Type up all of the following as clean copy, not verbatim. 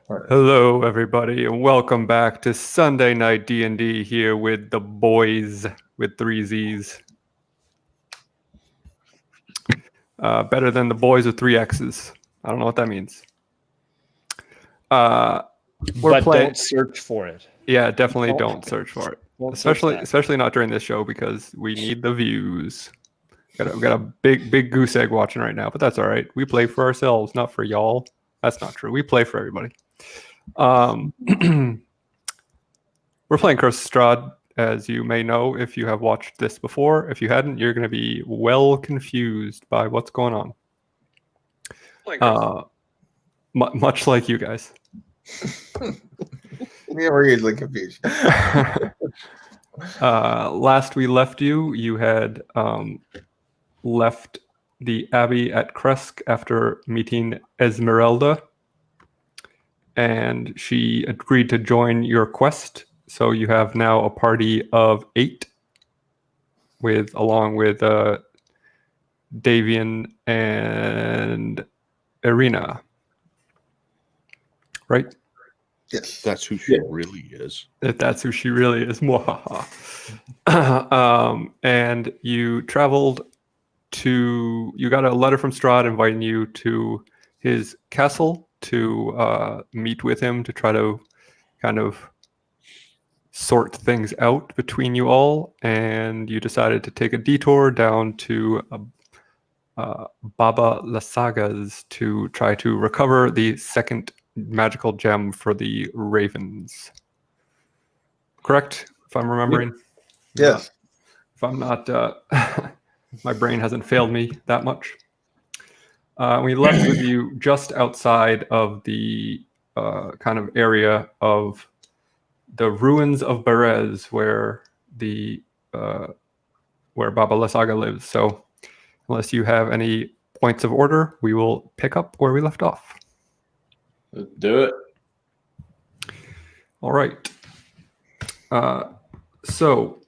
Right. Hello, everybody, and welcome back to Sunday Night D&D here with the boys with 3 Z's. Better than the boys with 3 X's. I don't know what that means. Don't search for it. Yeah, definitely don't search for it. Especially not during this show because we need the views. We got a big goose egg watching right now, but that's all right. We play for ourselves, not for y'all. That's not true. We play for everybody. We're playing Curse of Strahd, as you may know if you have watched this before. If you hadn't, you're going to be well confused by what's going on. Much like you guys. Yeah, we're usually confused. Last we left you, you had left the Abbey at Kresk after meeting Esmeralda, and she agreed to join your quest. So you have now a party of 8, along with Davian and Irina. Right? Yes. That's who she really is. That's who she really is. And you traveled you got a letter from Strahd inviting you to his castle to meet with him to try to kind of sort things out between you all, and you decided to take a detour down to Baba Lysaga's to try to recover the second magical gem for the ravens. Correct? If I'm remembering? Yes. If I'm not, my brain hasn't failed me that much. We left with you just outside of the kind of area of the ruins of Berez, where Baba Lysaga lives. So, unless you have any points of order, we will pick up where we left off. Let's do it. All right. So,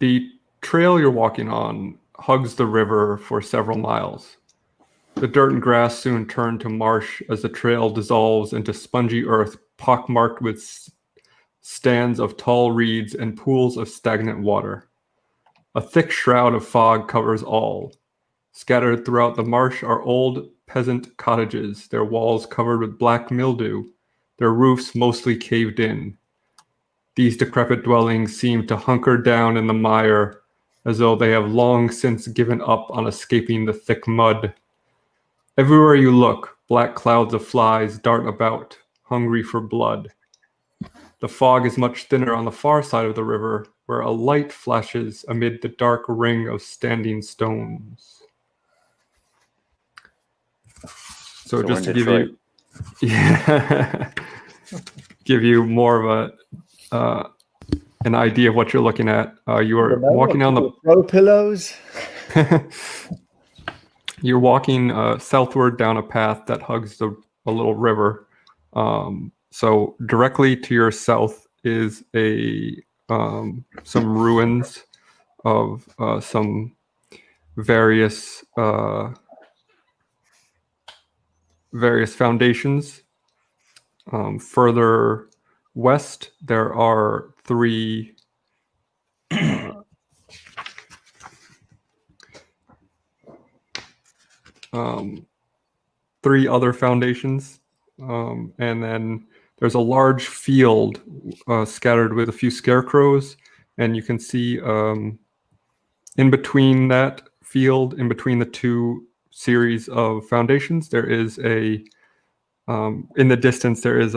the trail you're walking on hugs the river for several miles. The dirt and grass soon turn to marsh as the trail dissolves into spongy earth pockmarked with stands of tall reeds and pools of stagnant water. A thick shroud of fog covers all. Scattered throughout the marsh are old peasant cottages, their walls covered with black mildew, their roofs mostly caved in. These decrepit dwellings seem to hunker down in the mire, as though they have long since given up on escaping the thick mud. Everywhere you look, black clouds of flies dart about, hungry for blood. The fog is much thinner on the far side of the river, where a light flashes amid the dark ring of standing stones. So just to give you more of an idea of what you're looking at, you are walking down the throw pillows. You're walking southward down a path that hugs a little river. So directly to your south is some ruins of some various foundations. Further west, there are 3 other foundations, and then there's a large field scattered with a few scarecrows, and you can see in between that field, in between the 2 series of foundations, there is in the distance there is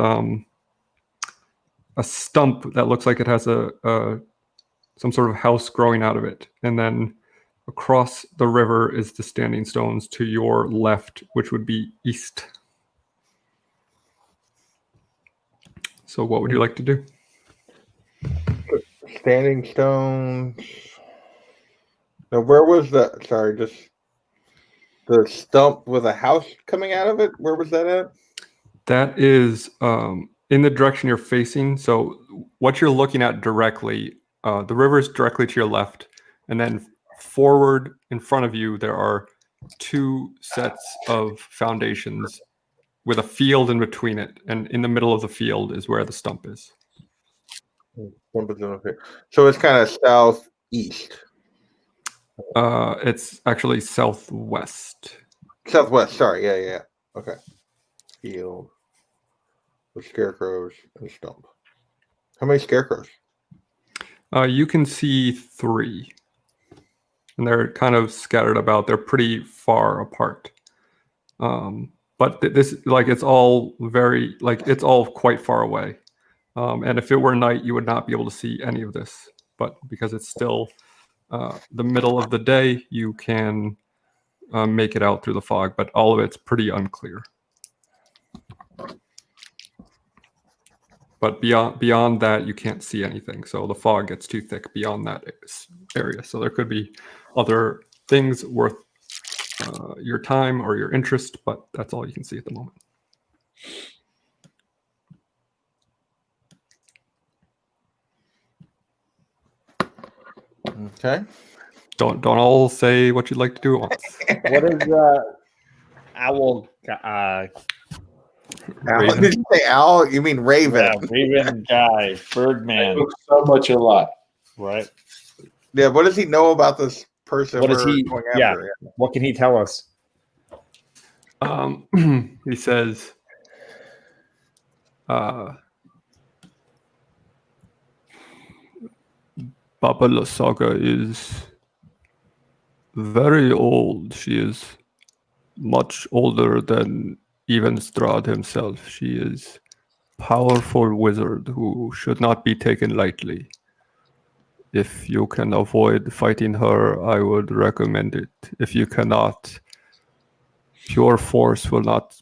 a stump that looks like it has some sort of house growing out of it, and then across the river is the standing stones to your left, which would be east. So what would you like to do? Standing stones. Now, where was that? Sorry, just the stump with a house coming out of it. Where was that at? That is in the direction you're facing. So what you're looking at directly, the river is directly to your left, and then forward in front of you, there are two sets of foundations with a field in between it, and in the middle of the field is where the stump is. So it's kind of southeast. It's actually southwest. Southwest, sorry. Yeah. Okay. Field with scarecrows and stump. How many scarecrows? You can see 3. And they're kind of scattered about. They're pretty far apart. But this, like, it's all very, like, it's all quite far away. And if it were night, you would not be able to see any of this. But because it's still the middle of the day, you can make it out through the fog. But all of it's pretty unclear. But beyond that, you can't see anything. So the fog gets too thick beyond that area. So there could be other things worth your time or your interest, but that's all you can see at the moment. Okay. Don't all say what you'd like to do at once. What is owl? Owl. Did you say owl? You mean raven? Yeah, raven guy, Birdman. Looks so much alike. Right. Yeah. What does he know about this person? What does we're he? going Yeah. after? What can he tell us? He says, Baba Lysaga is very old. She is much older than even Strahd himself. She is a powerful wizard who should not be taken lightly. If you can avoid fighting her, I would recommend it. If you cannot, pure force will not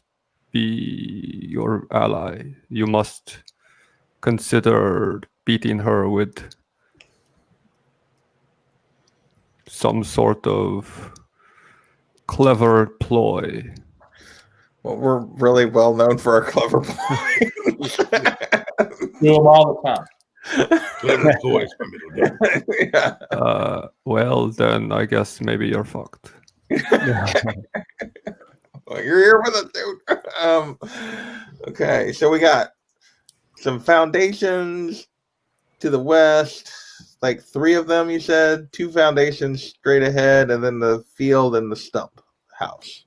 be your ally. You must consider beating her with some sort of clever ploy. Well, we're really well known for our clever ploys. Do them all the time. Clever toys for middle day. Yeah. Well, then I guess maybe you're fucked. Well, you're here with us, dude. Okay, so we got some foundations to the west, like 3 of them, you said, 2 foundations straight ahead, and then the field and the stump house.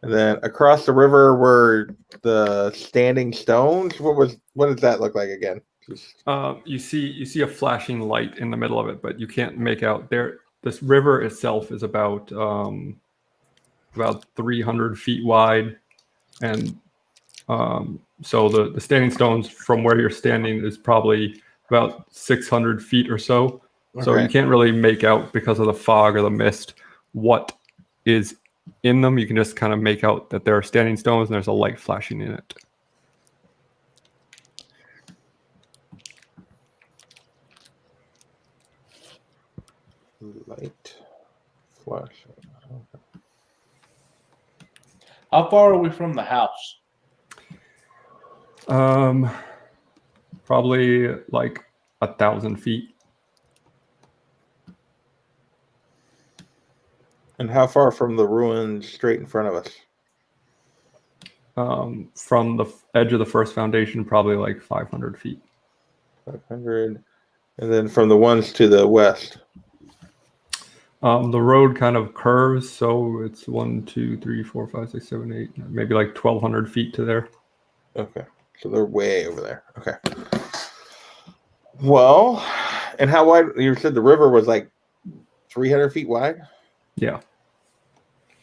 And then across the river were the standing stones. What does that look like again? You see a flashing light in the middle of it, but you can't make out there. This river itself is about 300 feet wide, and so the standing stones from where you're standing is probably about 600 feet or so. Okay. So you can't really make out, because of the fog or the mist, what is in them. You can just kind of make out that there are standing stones and there's a light flashing in it. Light flashing. Okay. How far are we from the house? Probably like 1,000 feet. And how far from the ruins straight in front of us? From the edge of the first foundation, probably like 500 feet. 500. And then from the ones to the west? The road kind of curves, so it's 1, 2, 3, 4, 5, 6, 7, 8, maybe like 1,200 feet to there. Okay. So they're way over there. Okay. Well, and how wide? You said the river was like 300 feet wide? Yeah.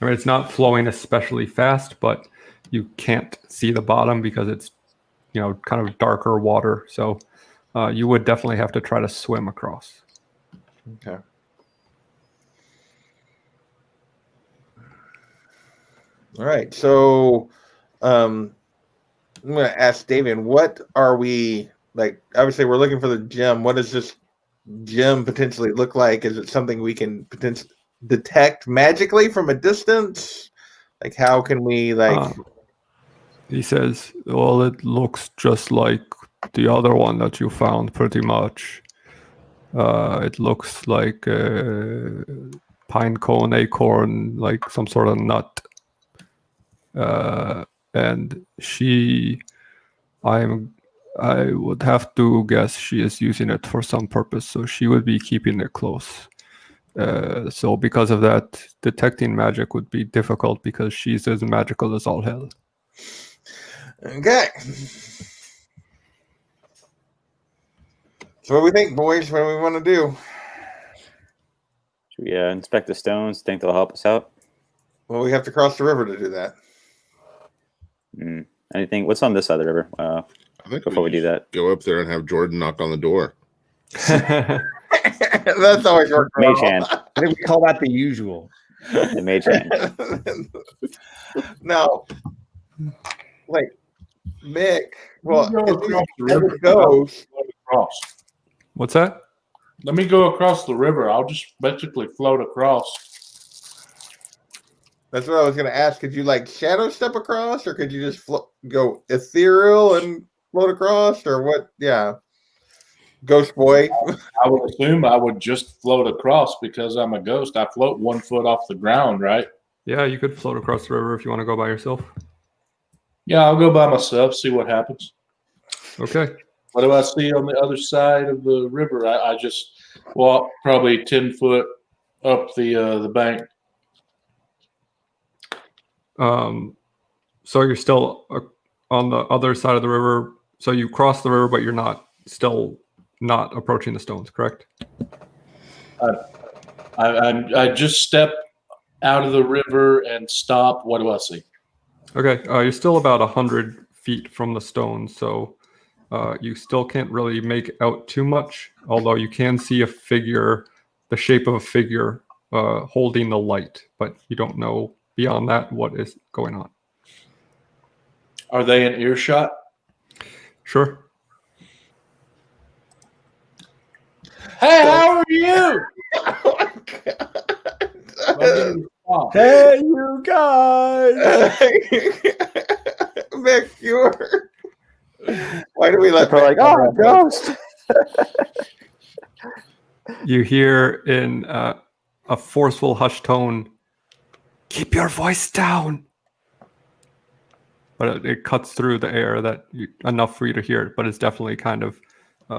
I mean, it's not flowing especially fast, but you can't see the bottom because it's, kind of darker water. So you would definitely have to try to swim across. Okay. All right. So I'm going to ask Davian, what are we, like, obviously we're looking for the gem. What does this gem potentially look like? Is it something we can potentially detect magically from a distance? Like, how can we, like... He says, well, it looks just like the other one that you found, pretty much. It looks like pine cone, acorn, like some sort of nut. And I would have to guess she is using it for some purpose, so she would be keeping it close. So because of that, detecting magic would be difficult because she's as magical as all hell. Okay. So what do we think, boys? What do we want to do? Should we inspect the stones? Think they'll help us out? Well, we have to cross the river to do that. Anything? What's on this side of the river? I think Before we do that, go up there and have Jordan knock on the door. That's always worked mage well. hand. I think we call that the usual. The mage hand. Now, like Mick, well, Let me go across the as river. it goes, Across. What's that? Let me go across the river. I'll just basically float across. that's what I was going to ask. Could you like shadow step across, or could you just go ethereal and float across, or what? Yeah, ghost boy. I would assume I would just float across because I'm a ghost. I float 1 foot off the ground, right? Yeah, you could float across the river if you want to go by yourself. Yeah, I'll go by myself, see what happens. Okay. What do I see on the other side of the river? I just walk probably 10 foot up the bank. So you're still on the other side of the river. So you cross the river, but you're still not approaching the stones, correct? I just step out of the river and stop. What do I see? Okay. You're still about 100 feet from the stones, so you still can't really make out too much, although you can see a figure, the shape of a figure holding the light, but you don't know beyond that what is going on. Are they in earshot? Sure. Hey, how are you? Oh my God. Hey, you guys! Mick, you're. Why do we let? They're like, oh, ghost. You hear in a forceful, hushed tone, "Keep your voice down." But it cuts through the air enough for you to hear it, but it's definitely kind of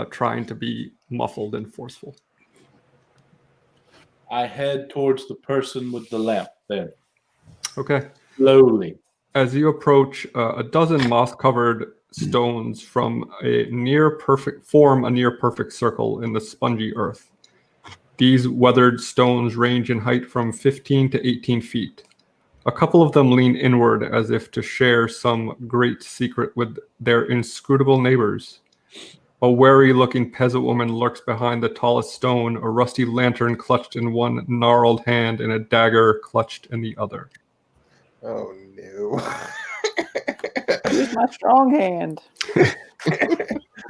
trying to be muffled and forceful. I head towards the person with the lamp then. Okay. Slowly. As you approach, a dozen moss-covered stones form a near perfect circle in the spongy earth. These weathered stones range in height from 15 to 18 feet. A couple of them lean inward as if to share some great secret with their inscrutable neighbors. A wary-looking peasant woman lurks behind the tallest stone, a rusty lantern clutched in one gnarled hand and a dagger clutched in the other. Oh no. Use my strong hand.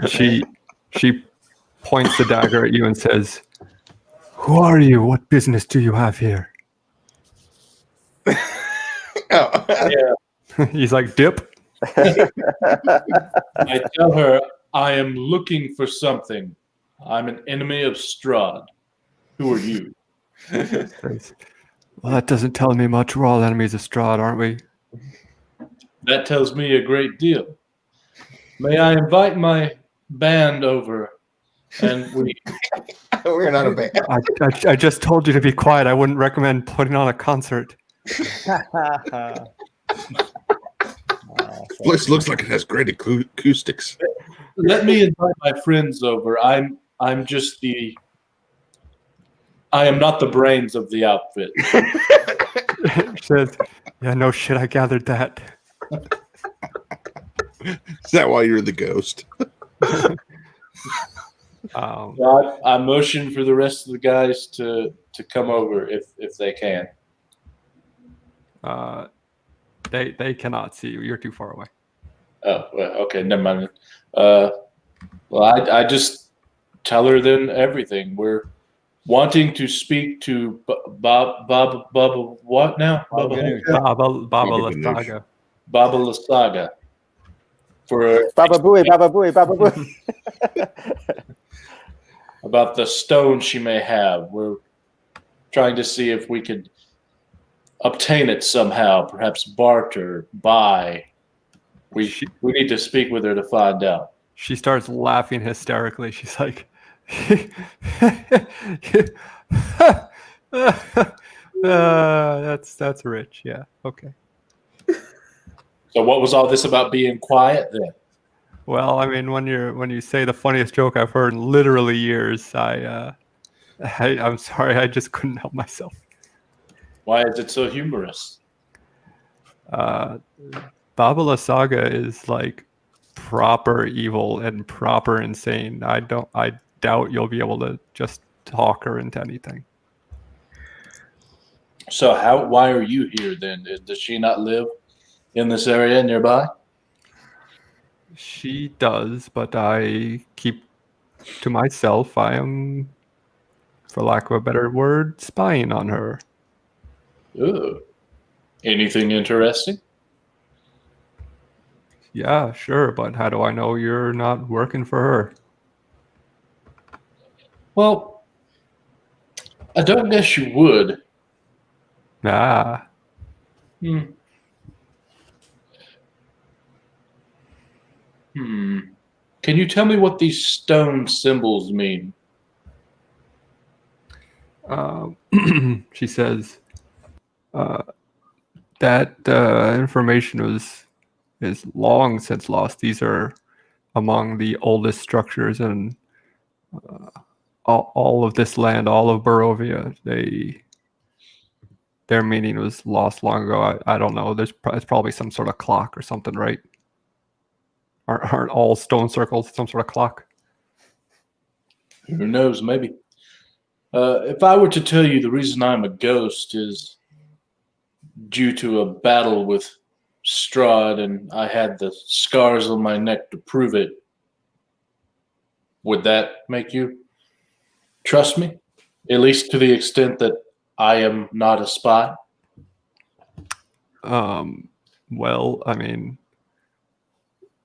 She points the dagger at you and says, "Who are you? What business do you have here?" Oh. Yeah. He's like, "Dip." I tell her I am looking for something. I'm an enemy of Strahd. Who are you? Well, that doesn't tell me much. We're all enemies of Strahd, aren't we? That tells me a great deal. May I invite my band over and we We're not a band. I just told you to be quiet. I wouldn't recommend putting on a concert. Place looks like it has great acoustics. let me invite my friends over. I am not the brains of the outfit. Says, "Yeah, no shit. I gathered that." Is that why you're the ghost? I motion for the rest of the guys to come over if they can. They cannot see you. You're too far away. Oh, well, okay, never mind. Well, I just tell her then everything. We're wanting to speak to Bob, what now? Baba Ganoush. Baba Lysaga. Baba Lysaga. For Baba Booey, Baba Booey, Baba Booey. about the stone she may have. trying to see if we could obtain it somehow, perhaps barter, buy. We need to speak with her to find out. She starts laughing hysterically. She's like, that's rich. Yeah. Okay. So what was all this about being quiet then? Well, I mean, when you say the funniest joke I've heard in literally years, I'm sorry, I just couldn't help myself. Why is it so humorous? Baba Lysaga is like proper evil and proper insane. I doubt you'll be able to just talk her into anything. So why are you here then? Does she not live in this area nearby? She does, but I keep to myself. I am, for lack of a better word, spying on her. Ooh. Anything interesting? Yeah, sure, but how do I know you're not working for her? Well, I don't guess you would. Ah, Can you tell me what these stone symbols mean? she says, that information is long since lost. These are among the oldest structures in all of this land, all of Barovia. Their meaning was lost long ago. I don't know. It's probably some sort of clock or something, right? Aren't all stone circles some sort of clock? Who knows, maybe. If I were to tell you the reason I'm a ghost is due to a battle with Strahd, and I had the scars on my neck to prove it, would that make you trust me? At least to the extent that I am not a spy? Well, I mean,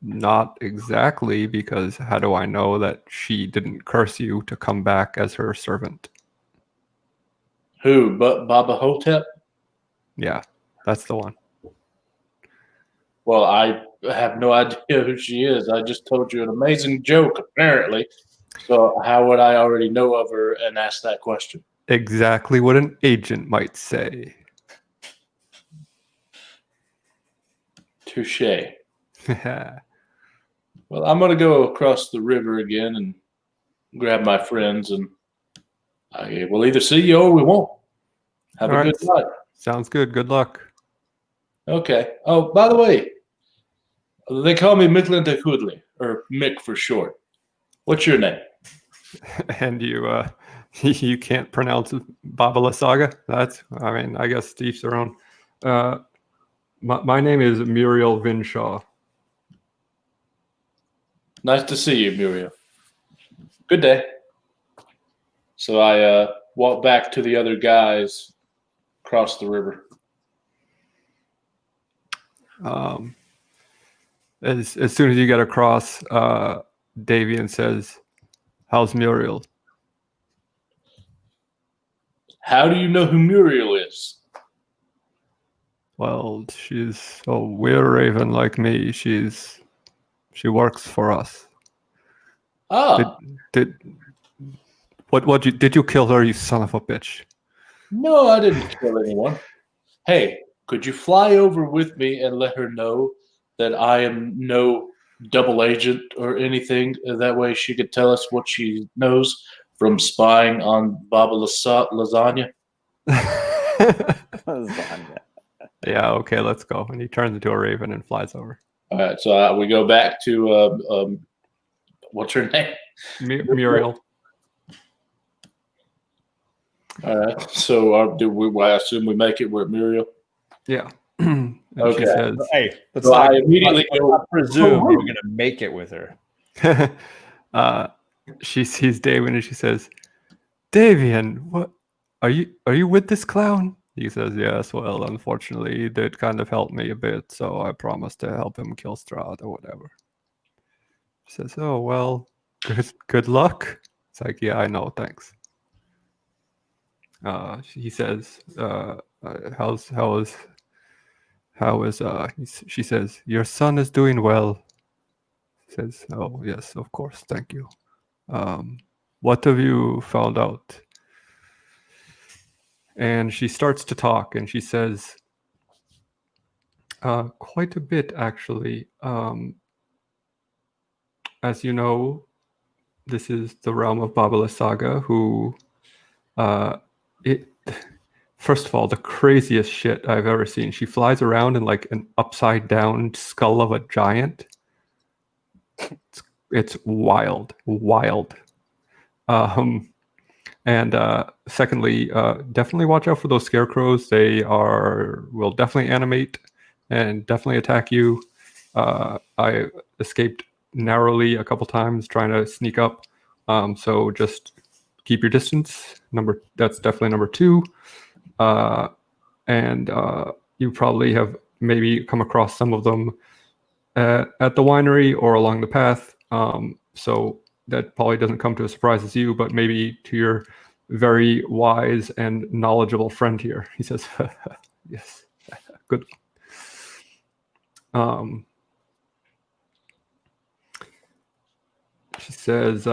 not exactly, because how do I know that she didn't curse you to come back as her servant? Who? But Baba Hotep? Yeah, that's the one. Well, I have no idea who she is. I just told you an amazing joke, apparently. So how would I already know of her and ask that question? Exactly what an agent might say. Touche. Well, I'm going to go across the river again and grab my friends, and I will either see you or we won't. Have All a right. good night. Sounds good. Good luck. Okay. Oh, by the way, they call me Miklin Kudli, or Mick for short. What's your name? And you can't pronounce Baba Lysaga? I mean, I guess to each their own. My name is Muriel Vinshaw. Nice to see you, Muriel. Good day. So I walk back to the other guys across the river. As soon as you get across, Davian says, "How's Muriel?" How do you know who Muriel is? Well, she's a were raven like me. She works for us. Ah, Did you kill her, you son of a bitch? no, I didn't kill anyone. Hey, could you fly over with me and let her know that I am no double agent or anything? That way she could tell us what she knows from spying on Baba Lasagna. Lasagna. Yeah, okay, let's go. And he turns into a raven and flies over. All right, so we go back to what's her name? Muriel. All right, so I assume we make it with Muriel. Yeah. And Okay. she says, Hey, let's So not, I immediately let's go. not presume you're gonna make it with her. she sees Davian and she says, "Davian, what are you with this clown?" He says, "Yes, well, unfortunately, he did kind of help me a bit, so I promised to help him kill Strahd or whatever." She says, "Oh, well, good luck." It's like, "Yeah, I know, thanks." He says, she says, your son is doing well. He says, oh, yes, of course, thank you. What have you found out? And she starts to talk, and she says, quite a bit, actually. As you know, this is the realm of Baba Lysaga, who, first of all, the craziest shit I've ever seen. She flies around in like an upside down skull of a giant. It's wild. And secondly, definitely watch out for those scarecrows. They will definitely animate and definitely attack you. I escaped narrowly a couple times trying to sneak up. So just keep your distance. That's definitely number 2. And you probably have maybe come across some of them at the winery or along the path. So that probably doesn't come to a surprise as you, but maybe to your very wise and knowledgeable friend here. He says, yes, good. She says,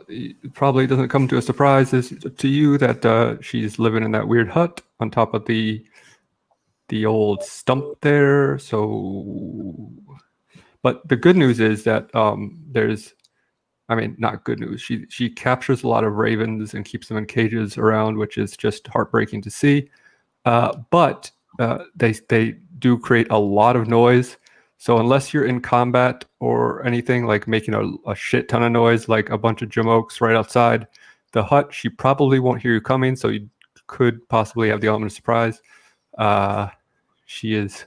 it probably doesn't come to a surprise to you that she's living in that weird hut on top of the old stump there. So, but the good news is that not good news. She captures a lot of ravens and keeps them in cages around, which is just heartbreaking to see. But they do create a lot of noise. So unless you're in combat or anything, like making a shit ton of noise, like a bunch of jamokes right outside the hut, she probably won't hear you coming. So you could possibly have the element of surprise. She's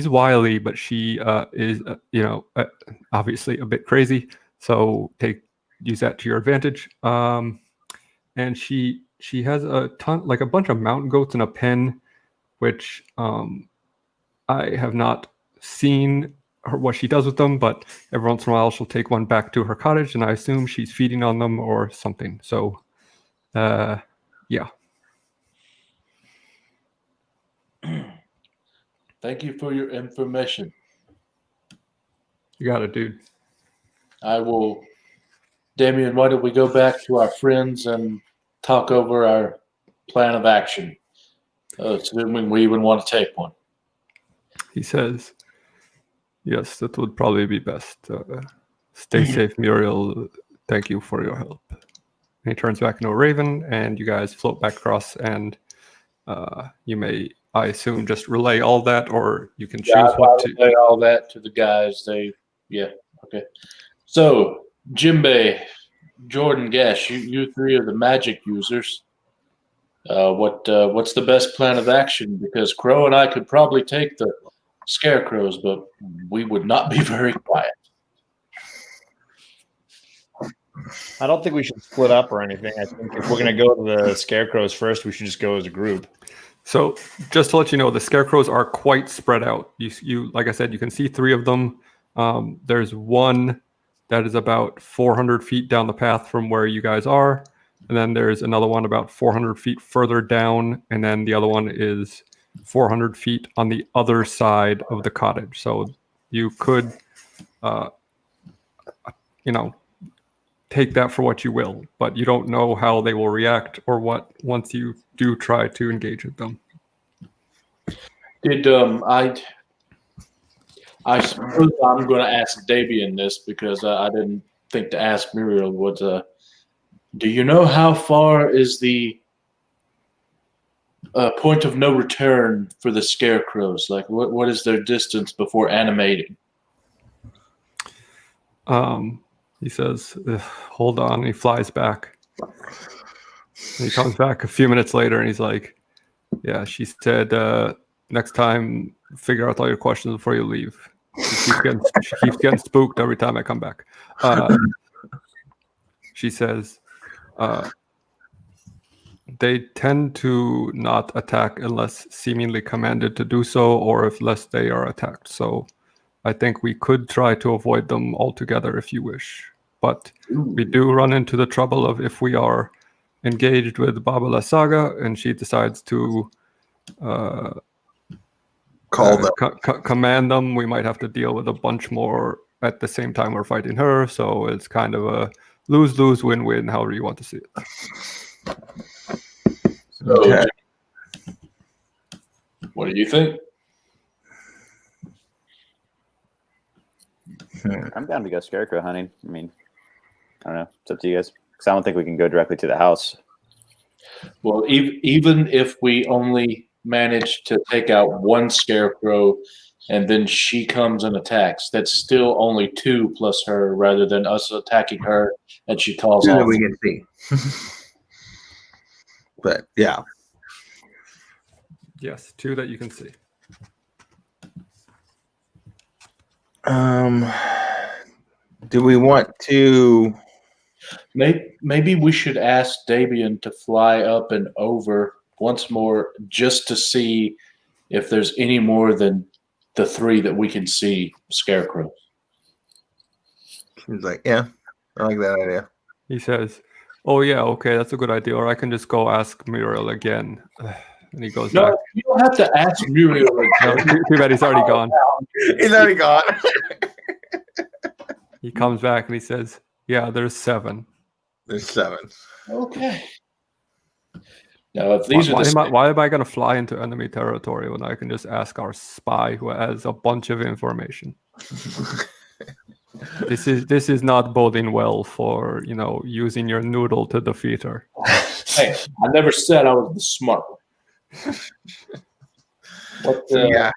wily, but she is obviously a bit crazy. So use that to your advantage. And she has a ton, like a bunch of mountain goats in a pen, which I have not seen what she does with them, but every once in a while she'll take one back to her cottage, and I assume she's feeding on them or something. So, yeah. Thank you for your information. You got it, dude. I will. Damien, why don't we go back to our friends and talk over our plan of action, assuming we even want to take one. He says, yes, that would probably be best. Stay safe, Muriel. Thank you for your help. And he turns back into a raven, and you guys float back across, and you may, I assume, just relay all that, or you can choose what to. Relay all that to the guys. Okay. So, Jimbei, Jordan, Gash, you 3 are the magic users. What's the best plan of action? Because Crow and I could probably take the Scarecrows, but we would not be very quiet. I don't think we should split up or anything. I think if we're going to go to the Scarecrows first, we should just go as a group. So just to let you know, the Scarecrows are quite spread out. You like I said, you can see 3 of them. There's one that is about 400 feet down the path from where you guys are. And then there's another one about 400 feet further down. And then the other one is 400 feet on the other side of the cottage. So you could, take that for what you will, but you don't know how they will react or what once you do try to engage with them. I suppose I'm going to ask Davian this because I didn't think to ask Muriel. Do you know how far is the point of no return for the Scarecrows? Like, what is their distance before animating? He says, hold on. He flies back. And he comes back a few minutes later and he's like, yeah, she said, next time, figure out all your questions before you leave. She keeps getting spooked every time I come back. She says, they tend to not attack unless seemingly commanded to do so or unless they are attacked. So I think we could try to avoid them altogether if you wish. But we do run into the trouble of if we are engaged with Baba Lysaga and she decides to Call them. command them, we might have to deal with a bunch more at the same time we're fighting her. So it's kind of a lose-lose, win-win, however you want to see it. Okay. What do you think? I'm down to go scarecrow hunting. I mean, I don't know. It's up to you guys. Because I don't think we can go directly to the house. Well, even if we only manage to take out one scarecrow and then she comes and attacks, that's still only 2 plus her rather than us attacking her and she calls That off. we can see. But yeah. Yes, 2 that you can see. Do we want to? Maybe we should ask Dabian to fly up and over once more just to see if there's any more than the 3 that we can see scarecrows. He's like, yeah, I like that idea. He says, "Oh yeah, okay, that's a good idea. Or I can just go ask Muriel again." And he goes back. No, you don't have to ask Muriel. No, too bad he's already gone. He's already gone. He comes back and he says, "Yeah, there's 7." There's 7. Okay. Now, if these are the Why am I going to fly into enemy territory when I can just ask our spy who has a bunch of information? This is not boding well for using your noodle to defeat her. Hey, I never said I was the smart one. Yeah.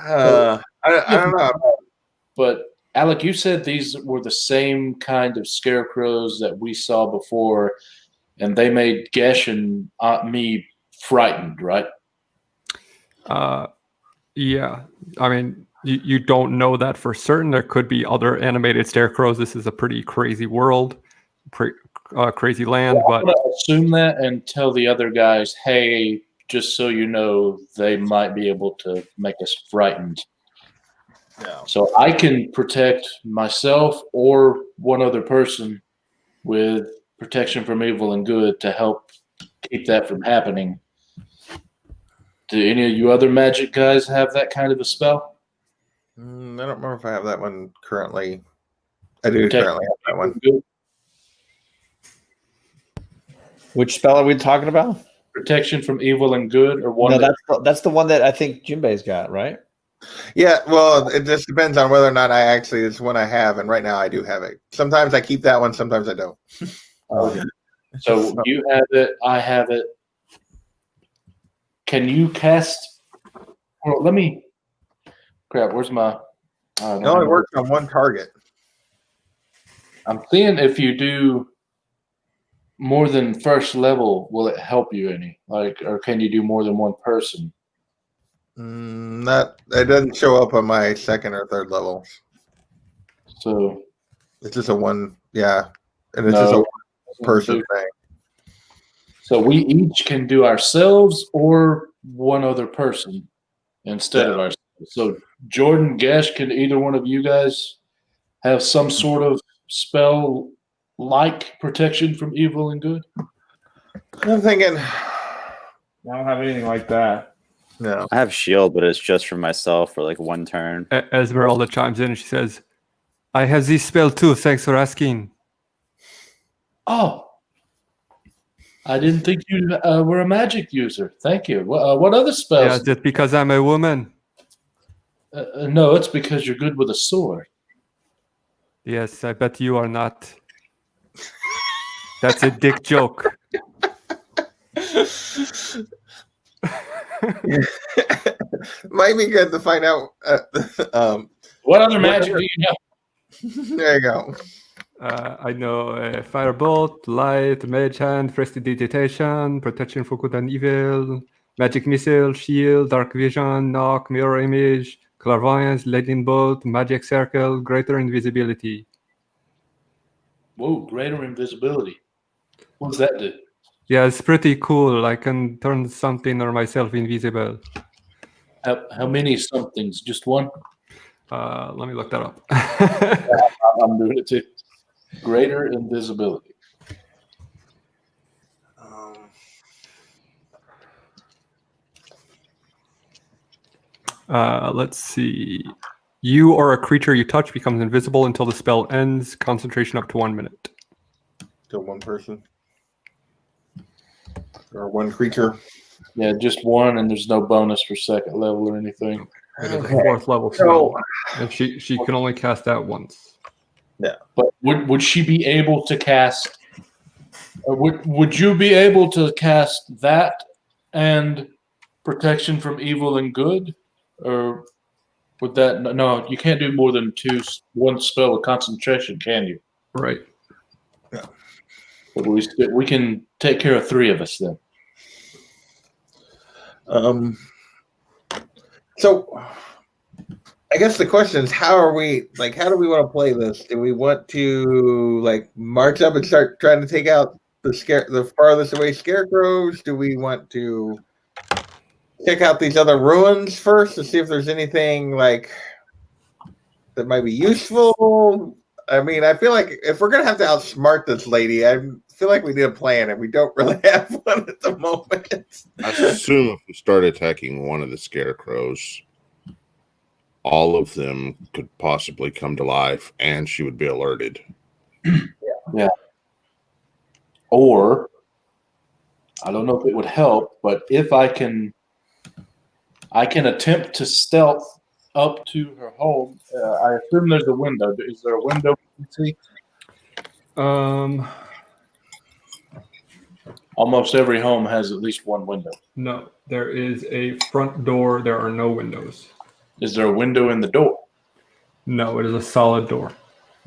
I don't know. But Alec, you said these were the same kind of scarecrows that we saw before, and they made Gesh and me frightened, right? Yeah. I mean, you don't know that for certain. There could be other animated scarecrows. This is a pretty crazy world, crazy land. Well, I'm but gonna assume that and tell the other guys, hey, just so you know, they might be able to make us frightened. Yeah. So I can protect myself or one other person with protection from evil and good to help keep that from happening. Do any of you other magic guys have that kind of a spell? I don't remember if I have that one currently. I do Protect- currently have that one. Good. Which spell are we talking about? Protection from evil and good, or one? No, that's the one that I think Jinbei's got, right? Yeah, well, it just depends on whether or not I actually it's one I have, and right now I do have it. Sometimes I keep that one, sometimes I don't. So you have it, I have it. Can you cast? Well, let me. Crap, where's my? It only works on one target. I'm seeing if you do more than first level, will it help you any? Or can you do more than one person? Not. It doesn't show up on my second or third level. So It's just a one. Yeah, and it's No. just a one-person thing. So we each can do ourselves or one other person instead of ourselves. So Jordan, Gash, can either one of you guys have some sort of spell like protection from evil and good? I'm thinking. I don't have anything like that. No. I have shield, but it's just for myself for like one turn. Esmeralda chimes in and she says, "I have this spell too. Thanks for asking." Oh, I didn't think you were a magic user. Thank you. What other Yeah, spells? just because I'm a woman. No, it's because you're good with a sword. Yes, I bet you are not. That's a dick joke. Might be good to find out. What other magic do you know? There you go. I know Firebolt, Light, Mage Hand, Prestidigitation, Protection for Good and Evil, Magic Missile, Shield, Dark Vision, Knock, Mirror Image, Clairvoyance, Lightning Bolt, Magic Circle, Greater Invisibility. Whoa, greater invisibility. What does that do? Yeah, it's pretty cool. I can turn something or myself invisible. How many somethings? Just one? Let me look that up. I'm doing it too. Greater invisibility. Let's see. You or a creature you touch becomes invisible until the spell ends. Concentration up to 1 minute. To one person or one creature. Yeah, just one, and there's no bonus for second level or anything. It is a 4th level spell, and she can only cast that once. Yeah. But would she be able to cast? Would you be able to cast that and protection from evil and good, or would that? No, you can't do more than one spell with concentration, can you? Right. But we can take care of 3 of us then. So I guess the question is, how do we want to play this? Do we want to like march up and start trying to take out the farthest away scarecrows? Do we want to check out these other ruins first to see if there's anything like that might be useful? I mean, I feel like if we're gonna have to outsmart this lady, I feel like we need a plan, and we don't really have one at the moment. I assume if we start attacking one of the scarecrows, all of them could possibly come to life, and she would be alerted. Yeah. Or I don't know if it would help, but if I can attempt to stealth up to her home. I assume there's a window. Is there a window we can see? Almost every home has at least one window. No, there is a front door. There are no windows. Is there a window in the door? No, it is a solid door.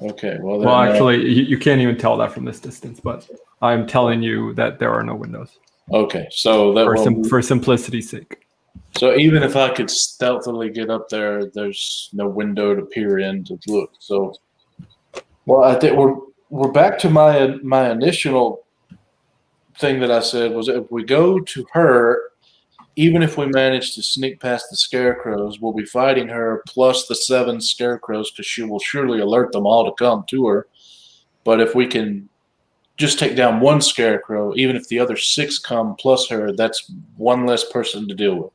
Okay, well, then, Well, actually, you can't even tell that from this distance, but I'm telling you that there are no windows. Okay, so that for simplicity's sake. So even if I could stealthily get up there, there's no window to peer in to look. So, well, I think we're back to my initial thing that I said was if we go to her, even if we manage to sneak past the scarecrows, we'll be fighting her plus the 7 scarecrows because she will surely alert them all to come to her. But if we can just take down 1 scarecrow, even if the other 6 come plus her, that's 1 less person to deal with.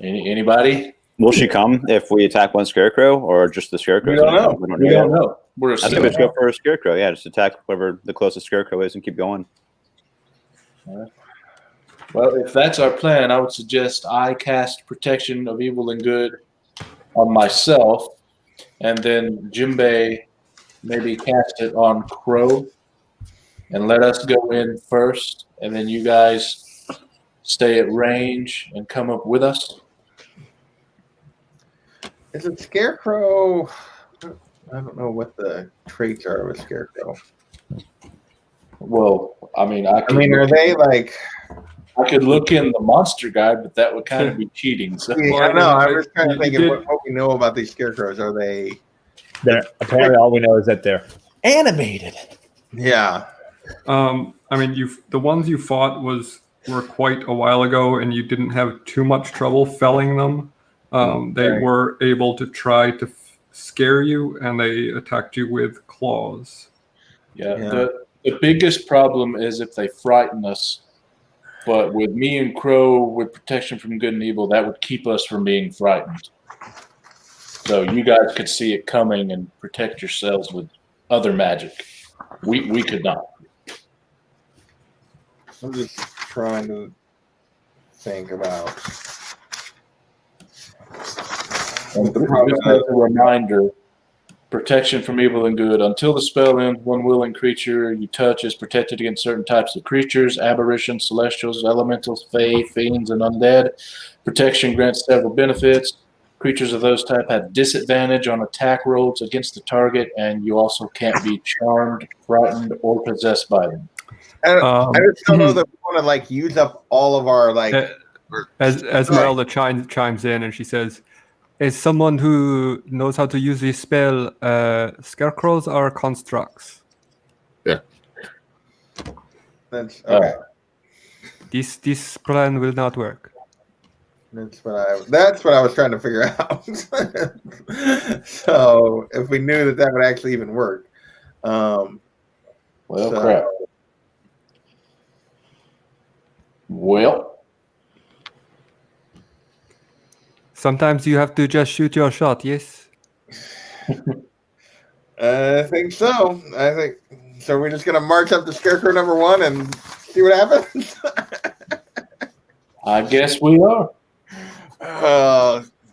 Anybody? Will she come if we attack 1 scarecrow or just the scarecrow? We don't know. We don't know. I think let's go for a scarecrow. Yeah, just attack whoever the closest scarecrow is and keep going. Well, if that's our plan, I would suggest I cast Protection of Evil and Good on myself, and then Jimbei maybe cast it on Crow, and let us go in first, and then you guys stay at range and come up with us. Is a scarecrow? I don't know what the traits are of a scarecrow. Well, I mean, are they like? I could look in the monster guide, but that would kind of be cheating. So. Yeah, I know. I was trying to think of what we know about these scarecrows. Are they? Apparently, all we know is that they're animated. Yeah. I mean, the ones you fought were quite a while ago, and you didn't have too much trouble felling them. They were able to try to scare you, and they attacked you with claws. Yeah. The biggest problem is if they frighten us. But with me and Crow, with protection from good and evil, that would keep us from being frightened. So you guys could see it coming and protect yourselves with other magic. We could not. I'm just trying to think about. And just as a reminder, protection from evil and good. Until the spell ends, 1 willing creature you touch is protected against certain types of creatures, aberrations, celestials, elementals, fae, fiends, and undead. Protection grants several benefits. Creatures of those type have disadvantage on attack rolls against the target, and you also can't be charmed, frightened, or possessed by them. I just don't know that we want to like use up all of our like. As Esmeralda chimes in, and she says, "As someone who knows how to use this spell, scarecrows are constructs." Yeah. That's okay. This plan will not work. That's what I was trying to figure out. So if we knew that would actually even work. Well, So- crap. Well, Sometimes you have to just shoot your shot, yes? I think so. I think so. We're just gonna march up to Scarecrow number 1 and see what happens. I guess we are.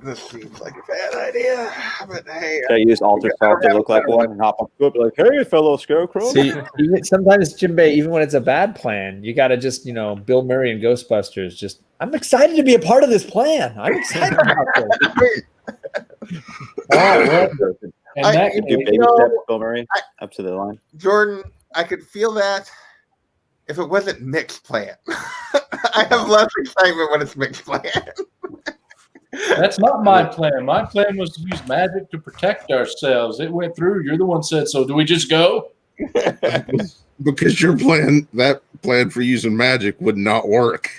This seems like a bad idea, but hey, Should I use Alter Self to look like one and hop up to it, be like, "Hey, fellow Scarecrow." See, sometimes Jinbei, even when it's a bad plan, you got to just, Bill Murray and Ghostbusters. Just, I'm excited to be a part of this plan. I'm excited about this. Oh, well, in I- that You do case, baby know, step, Bill Murray, up to the line. Jordan, I could feel that if it wasn't Mick's plan. I have less excitement when it's Mick's plan. that's not my plan. My plan was to use magic to protect ourselves. It went through. You're the one said so. Do we just go? Because that plan for using magic would not work.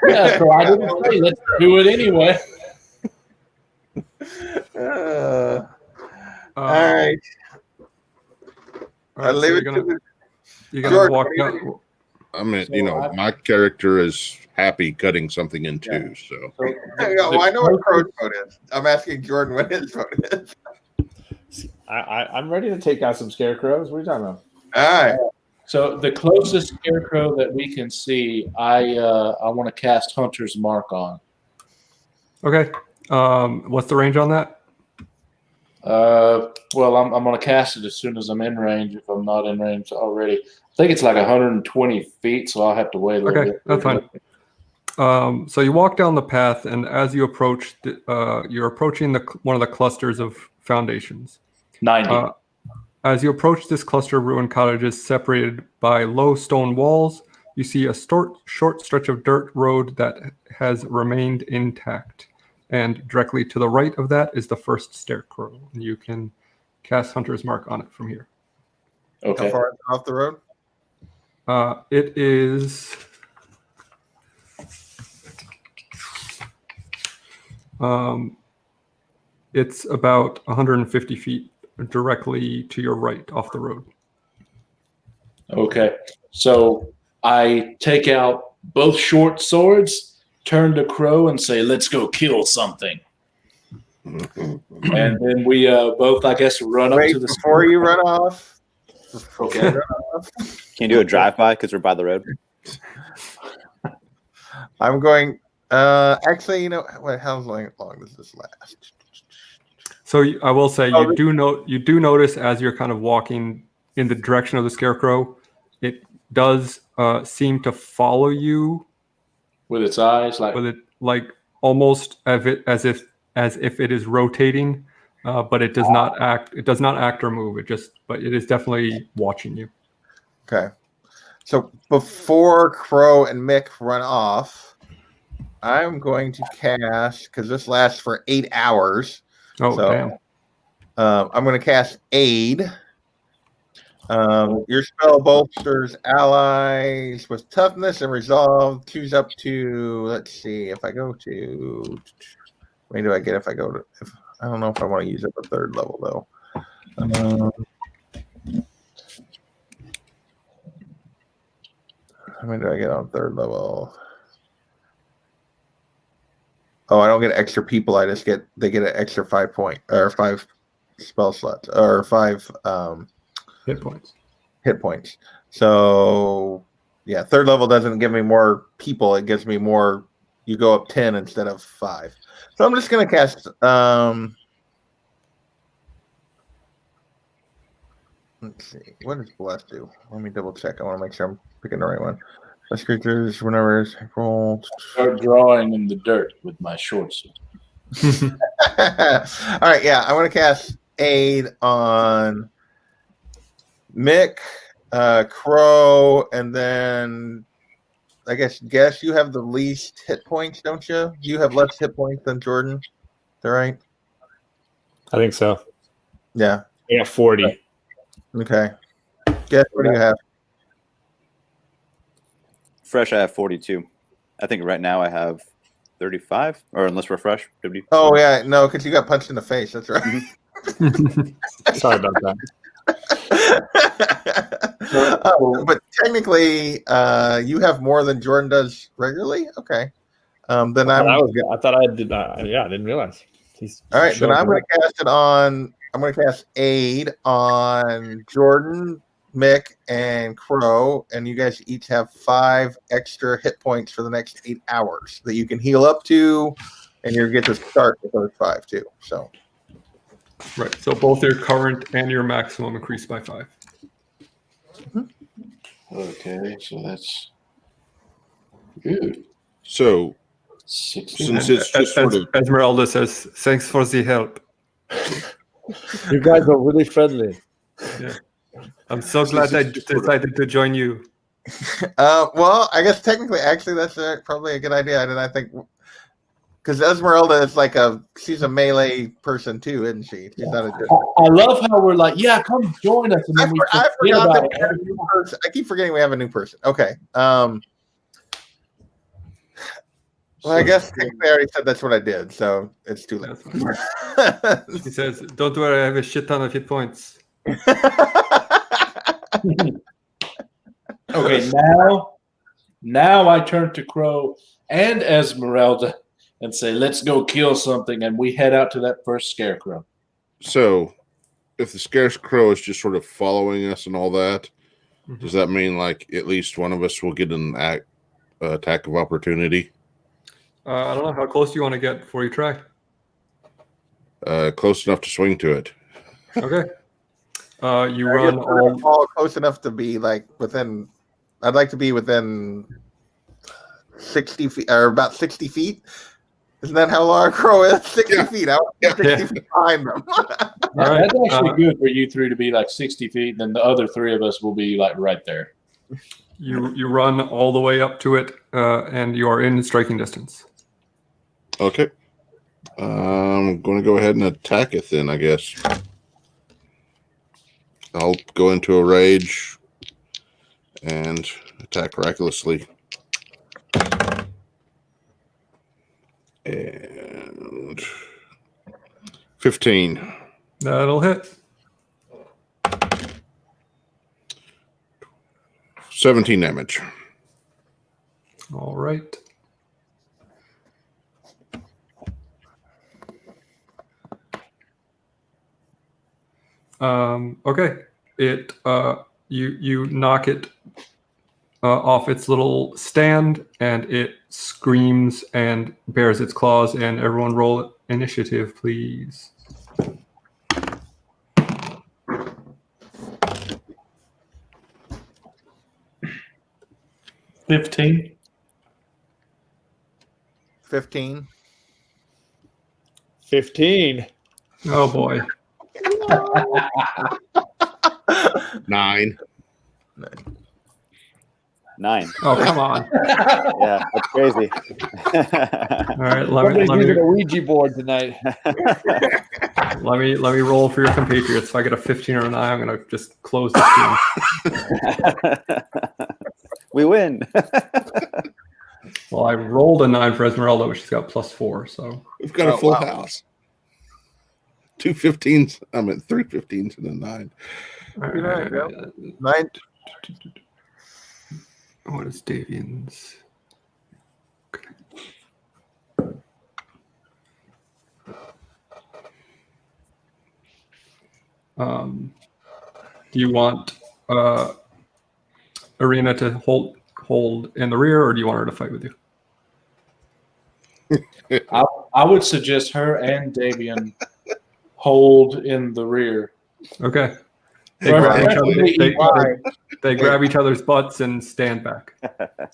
Yeah, so I didn't say let's do it anyway. All right. I leave so it to you're gonna Jordan, walk what are you down. I mean, So my character is happy cutting something in two. So So well, I know what Crow's vote is. I'm asking Jordan what his vote is. I'm ready to take out some Scarecrows. What are you talking about? All right. So the closest Scarecrow that we can see, I want to cast Hunter's Mark on. Okay. What's the range on that? Well, I'm going to cast it as soon as I'm in range. If I'm not in range already, I think it's like 120 feet, so I'll have to wait a little Okay, bit. that's fine. So you walk down the path, and as you approach, you're approaching one of the clusters of foundations. 90. As you approach this cluster of ruined cottages separated by low stone walls, you see a short stretch of dirt road that has remained intact. And directly to the right of that is the first Scarecrow. And you can cast Hunter's Mark on it from here. Okay. How far is it off the road? It is... it's about 150 feet directly to your right off the road. Okay. So I take out both short swords, turn to Crow, and say, "Let's go kill something." And then we both, I guess, run up Wait, to the before you run off. Okay. Can you do a drive-by because we're by the road? I'm going. Actually, wait, how long does this last? So I will say Oh, you do notice as you're kind of walking in the direction of the Scarecrow, it does seem to follow you with its eyes, like almost as if it is rotating, but it does not act. It does not act or move. But it is definitely watching you. Okay. So before Crow and Mick run off, I'm going to cast, because this lasts for 8 hours. Oh, So, damn. I'm going to cast Aid. Your spell bolsters allies with toughness and resolve. Choose up to, let's see, if I go to, what do I get if I go to, I don't know if I want to use up a 3rd level, though. How many do I get on 3rd level? Oh, I don't get extra people. They get an extra 5 point or 5 spell slots or 5 Hit points. Hit points. So yeah, 3rd level doesn't give me more people. It gives me more. You go up 10 instead of 5. So I'm just gonna cast. Let's see. What does Bless do? Let me double check. I want to make sure I'm picking the right one. Bless creatures whenever roll. start drawing in the dirt with my short sword. All right, yeah, I want to cast Aid on Mick, Crow, and then I guess you have the least hit points, don't you? You have less hit points than Jordan. Is that right? I think so. Yeah. I got 40. Okay. Guess what do you have? Fresh, I have 42. I think right now I have 35, or unless we're fresh, 50. Oh yeah, no, because you got punched in the face. That's right. Sorry about that. But technically, you have more than Jordan does regularly. Okay. Then I I'm thought I did not. Yeah, I didn't realize. He's all right. Then showing I'm going up. to cast it on. I'm going to cast Aid on Jordan, Mick, and Crow, and you guys each have 5 extra hit points for the next 8 hours that you can heal up to, and you get to start with those 5 too. So Right. So both your current and your maximum increase by 5. Okay, so that's good. So 60. since it's just sort of Esmeralda says, "Thanks for the help. You guys are really friendly. I'm so glad I decided to join you." well, I guess technically, actually, that's probably a good idea. I didn't think because Esmeralda is like she's a melee person too, isn't she? She's not a just. I love how we're like, yeah, come join us. And then we I forget forgot that about we have a new person. I keep forgetting we have a new person. Okay. Well, I guess technically I already said that's what I did, so it's too late. He says, "Don't worry, I have a shit ton of hit points." Okay, now I turn to Crow and Esmeralda and say, let's go kill something, and we head out to that first Scarecrow. so if the Scarecrow is just sort of following us and all that, does that mean like at least one of us will get an attack of opportunity? I don't know how close you want to get before you try. Close enough to swing to it. Okay. You run all close enough to be like within. I'd like to be within 60 feet or about 60 feet. Isn't that how long Crow is? 60 feet. I want 60 feet behind them. That's actually good for you 3 to be like 60 feet, and then the other 3 of us will be like right there. You run all the way up to it, and you are in striking distance. Okay. I'm going to go ahead and attack it then, I guess. I'll go into a rage and attack recklessly. And 15. That'll hit. 17 damage. All right. Okay. It you knock it off its little stand, and it screams and bares its claws. And everyone roll initiative, please. $15. 15. 15. Oh boy. 9. 9. Oh, come on. Yeah, that's crazy. All right, Somebody's using a Ouija board tonight. let me roll for your compatriots. If I get a 15 or a 9, I'm gonna just close the stream. We win. Well, I rolled a 9 for Esmeralda, but she's got +4, so We've got a full house. 2 15s. I mean, 3 15s and a 9. Right, 9. What is Davian's? Okay. Do you want Arena to hold in the rear, or do you want her to fight with you? I would suggest her and Davian hold in the rear. Okay. They They grab each other's butts and stand back.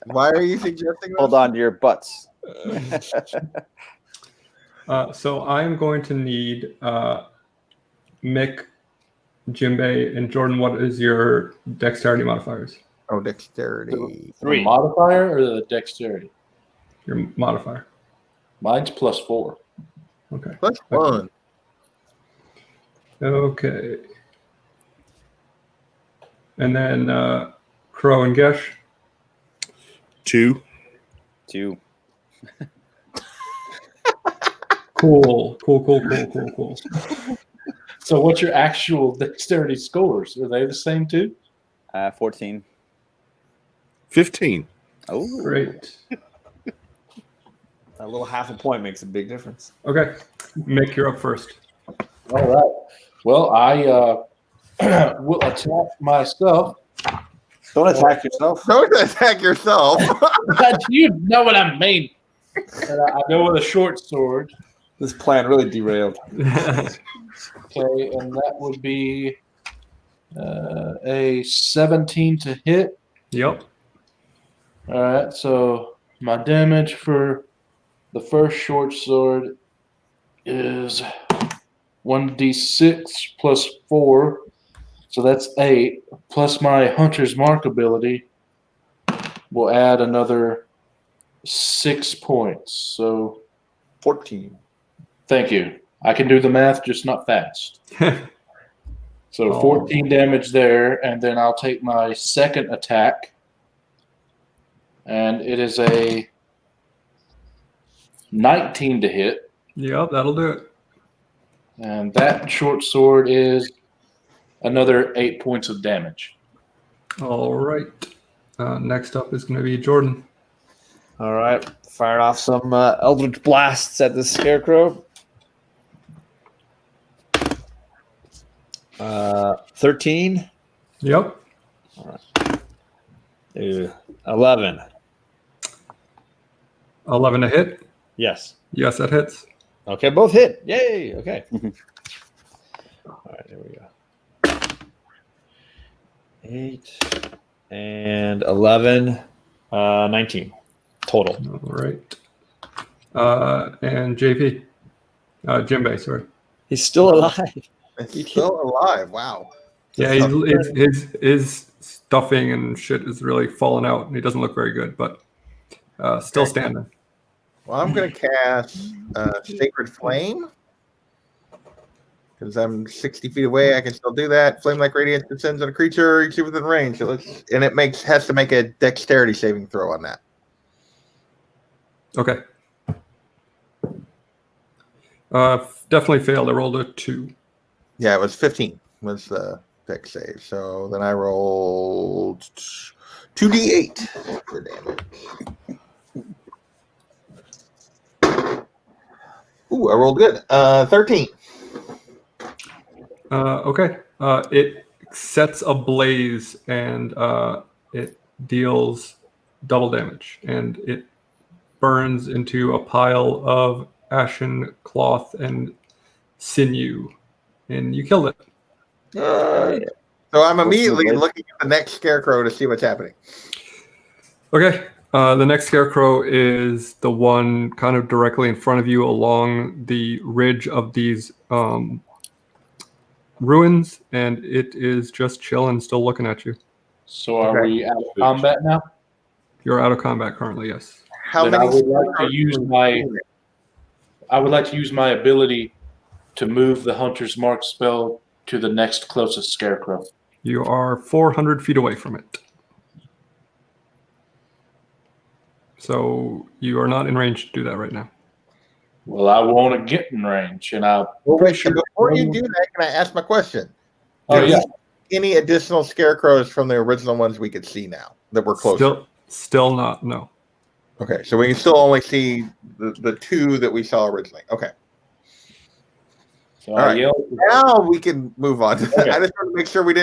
Why are you suggesting Hold this? on to your butts. So I'm going to need Mick, Jimbei, and Jordan. What is your dexterity modifiers? Oh, dexterity. The modifier or the dexterity? Your modifier. Mine's +4. Okay. Plus 1. Okay. And then Crow and Gesh. 2. 2. Cool. So what's your actual dexterity scores? Are they the same too? 14. 15. Oh, Great. That little half a point makes a big difference. Okay. Mick, you're up first. All right. Well, I will attack myself. Don't attack yourself. Don't attack yourself. You know what I mean. And I go with a short sword. This plan really derailed. Okay, and that would be a 17 to hit. Yep. All right, so my damage for the first short sword is 1d6 plus 4. So that's 8. Plus my Hunter's Mark ability will add another 6 points. So 14. thank you. I can do the math, just not fast. So 14 damage there, and then I'll take my second attack. And it is a 19 to hit. Yep, that'll do it. And that short sword is another 8 points of damage. All right. Next up is going to be Jordan. All right. Firing off some Eldritch Blasts at the Scarecrow. 13. Yep. 11. 11 to hit. Yes. Yes, that hits. Okay, both hit. Yay. Okay. All right, there we go. 8 and 11. 19 total. All right. And JP. Jimbei, sorry. He's still alive. He's still alive. Wow. Yeah, his stuffing and shit is really falling out, and he doesn't look very good, but still standing. Well, I'm going to cast Sacred Flame. Because I'm 60 feet away, I can still do that. Flame like radiance descends on a creature, you see within range. And it has to make a dexterity saving throw on that. Okay. Definitely failed. I rolled a 2. Yeah, it was 15 was the dex save. So then I rolled 2d8 for damage. Ooh, I rolled good. 13. Okay. It sets ablaze and it deals double damage, and it burns into a pile of ashen cloth and sinew, and you killed it. So I'm immediately looking at the next Scarecrow to see what's happening. Okay. The next Scarecrow is the one kind of directly in front of you along the ridge of these ruins, and it is just chilling, still looking at you. So are we out of combat now? You're out of combat currently, yes. How Then many? I would like to use my ability to move the Hunter's Mark spell to the next closest Scarecrow. You are 400 feet away from it. So you are not in range to do that right now. Well, I want to get in range, and I'll. Well, wait, before you do that, can I ask my question? Oh, yeah. Any additional Scarecrows from the original ones we could see now that we're close? Still not, no. Okay, so we can still only see the 2 that we saw originally. Okay. So All right. yell, Now we can move on. Okay. I just want to make sure we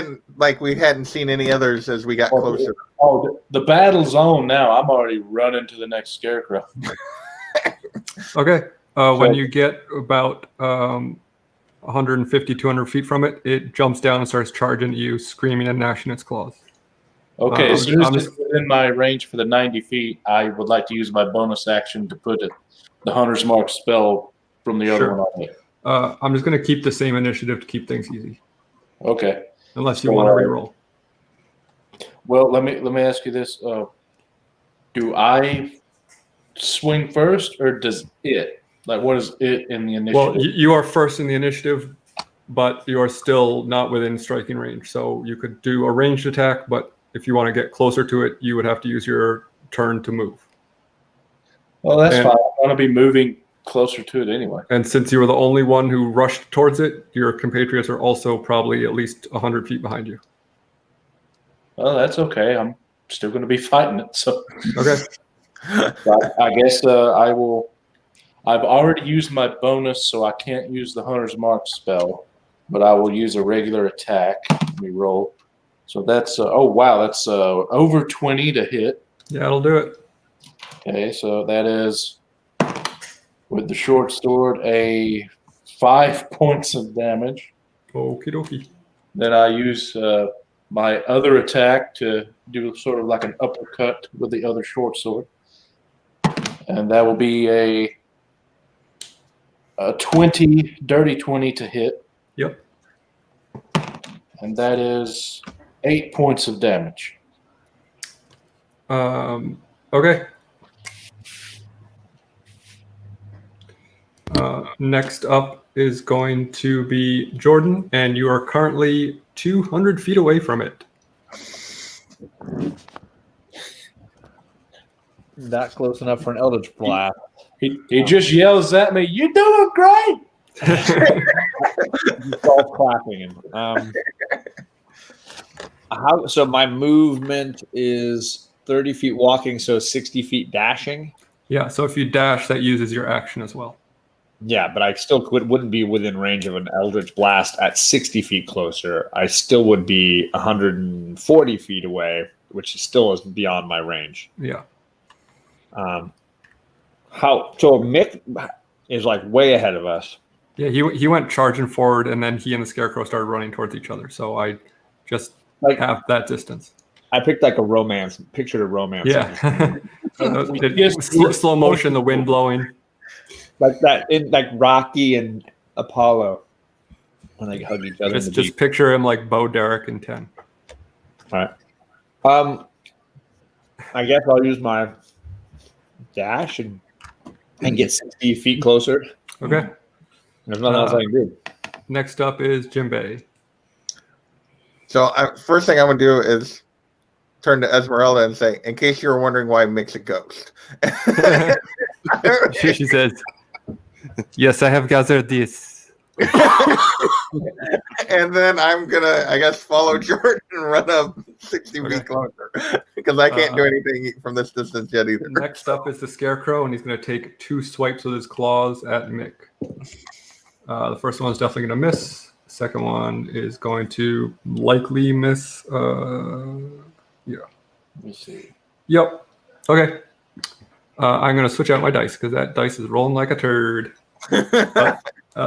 hadn't seen any others as we got closer. oh, the battle's on now. I'm already running to the next Scarecrow. Okay. When you get about 150, 200 feet from it, it jumps down and starts charging at you, screaming and gnashing its claws. Okay, as soon as it's within my range for the 90 feet, I would like to use my bonus action to put the Hunter's Mark spell from the other one on it. I'm just going to keep the same initiative to keep things easy. Okay. Unless you want to reroll. Well, let me ask you this: do I swing first, or does it? Like, what is it in the initiative? Well, you are first in the initiative, but you are still not within striking range. So you could do a ranged attack, but if you want to get closer to it, you would have to use your turn to move. Well, that's And- fine. I'm going to be moving closer to it anyway. And since you were the only one who rushed towards it, your compatriots are also probably at least 100 feet behind you. Well, that's okay. I'm still going to be fighting it. So Okay. I guess I will. I've already used my bonus, so I can't use the Hunter's Mark spell, but I will use a regular attack. Let me roll. So that's oh wow, that's over 20 to hit. Yeah, it'll do it. Okay, so that is with the short sword a 5 points of damage. Okie dokie. Then I use my other attack to do sort of like an uppercut with the other short sword, and that will be a 20, dirty 20 to hit. Yep. And that is 8 points of damage. Okay. Next up is going to be Jordan, and you are currently 200 feet away from it. Not close enough for an Eldritch Blast. He just yells at me, "You're doing great!" He's all clapping him. So my movement is 30 feet walking, so 60 feet dashing. Yeah, so if you dash, that uses your action as well. Yeah, but I still wouldn't be within range of an Eldritch Blast at 60 feet closer. I still would be 140 feet away, which still is beyond my range. Yeah. So Mick is like way ahead of us. Yeah, he went charging forward, and then he and the Scarecrow started running towards each other. So I just have that distance. I picked like pictured a romance. Yeah. Slow motion, the wind blowing. Like that in like Rocky and Apollo when they hug each other. Just picture him like Bo Derek in 10. All right. I guess I'll use my dash and get 60 feet closer. Okay. There's nothing else I can do. Next up is Jimbei. So first thing I'm going to do is turn to Esmeralda and say, in case you were wondering why Mick's a ghost. She says, yes, I have gathered this. And then I'm going to, I guess, follow Jordan and run up 60 feet closer. Because I can't do anything from this distance yet either. Next up is the Scarecrow, and he's going to take 2 swipes with his claws at Mick. The first one is definitely going to miss. The second one is going to likely miss. Yeah. Let me see. Yep. Okay. I'm going to switch out my dice because that dice is rolling like a turd.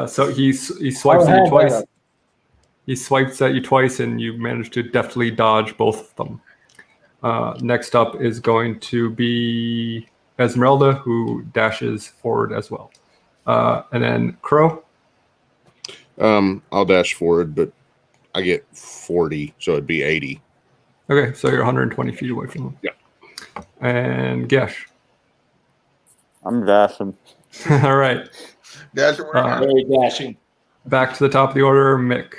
So he swipes at you twice. He swipes at you twice, and you manage to deftly dodge both of them. Next up is going to be Esmeralda, who dashes forward as well. And then Crow. I'll dash forward, but I get 40, so it'd be 80. Okay, so you're 120 feet away from them. Yeah. And Gesh. I'm dashing. All right. That's Very dashing. Back to the top of the order, Mick.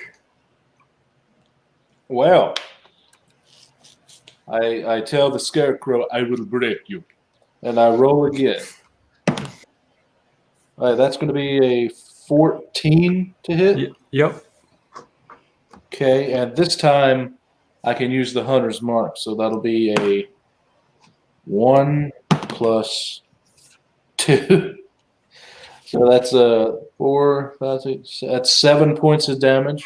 Well, I tell the Scarecrow I will break you, and I roll again. All right, that's going to be a 14 to hit. Yep. Okay, and this time I can use the Hunter's Mark, so that'll be a 1 plus 2. So that's 4, 5, 6, that's 7 points of damage.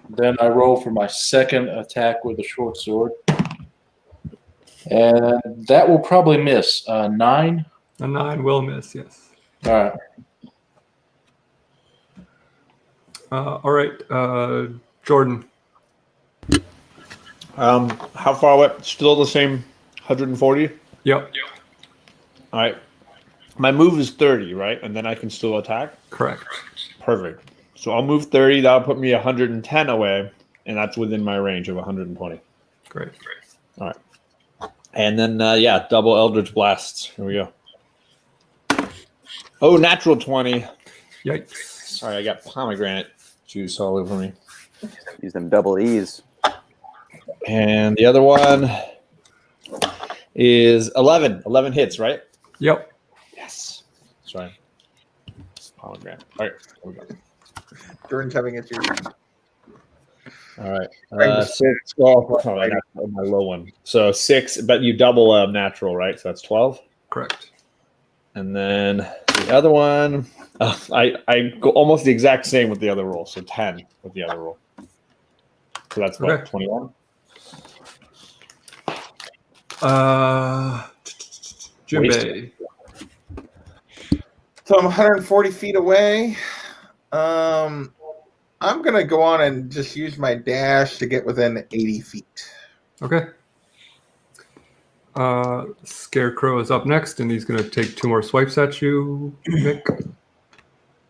Then I roll for my second attack with a short sword. And that will probably miss. 9. A 9 will miss, yes. All right. All right, Jordan. How far away? Still the same 140? Yep. All right. My move is 30, right? And then I can still attack? Correct. Perfect. So I'll move 30. That'll put me 110 away, and that's within my range of 120. Great. All right. And then, double Eldritch Blasts. Here we go. Oh, natural 20. Yikes. Sorry, I got pomegranate juice all over me. Use them double E's. And the other one is 11. 11 hits, right? Yep. Yes. That's right. Hologram. All right. Here we go. Jordan's having issues. All right. Bring the 6. Oh, I got my low one. So 6, but you double natural, right? So that's 12. Correct. And then the other one, I go almost the exact same with the other roll. So 10 with the other roll. So that's what, Okay. 21? Jimbei. So I'm 140 feet away. I'm gonna go on and just use my dash to get within 80 feet. Okay. Scarecrow is up next, and he's going to take 2 more swipes at you, Mick.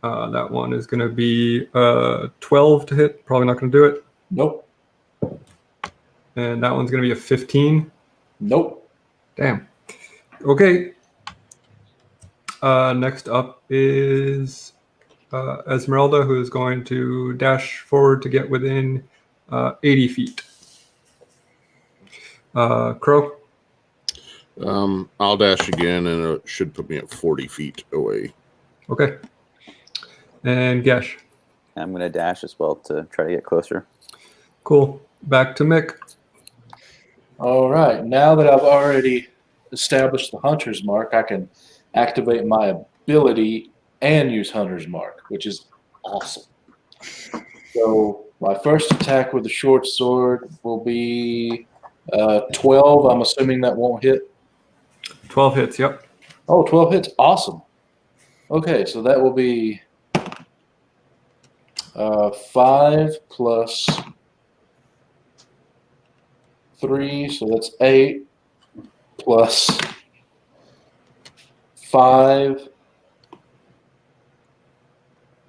That one is going to be 12 to hit. Probably not going to do it. Nope. And that one's going to be a 15. Nope. Damn. Okay. Next up is Esmeralda, who is going to dash forward to get within 80 feet. Crow? I'll dash again, and it should put me at 40 feet away. Okay. And Gesh? I'm going to dash as well to try to get closer. Cool. Back to Mick. All right. Now that I've already established the Hunter's Mark, I can activate my ability and use Hunter's Mark, which is awesome. So my first attack with the short sword will be 12. I'm assuming that won't hit. 12 hits, yep. Oh, 12 hits. Awesome. Okay, so that will be 5 plus 3, so that's 8 plus 5.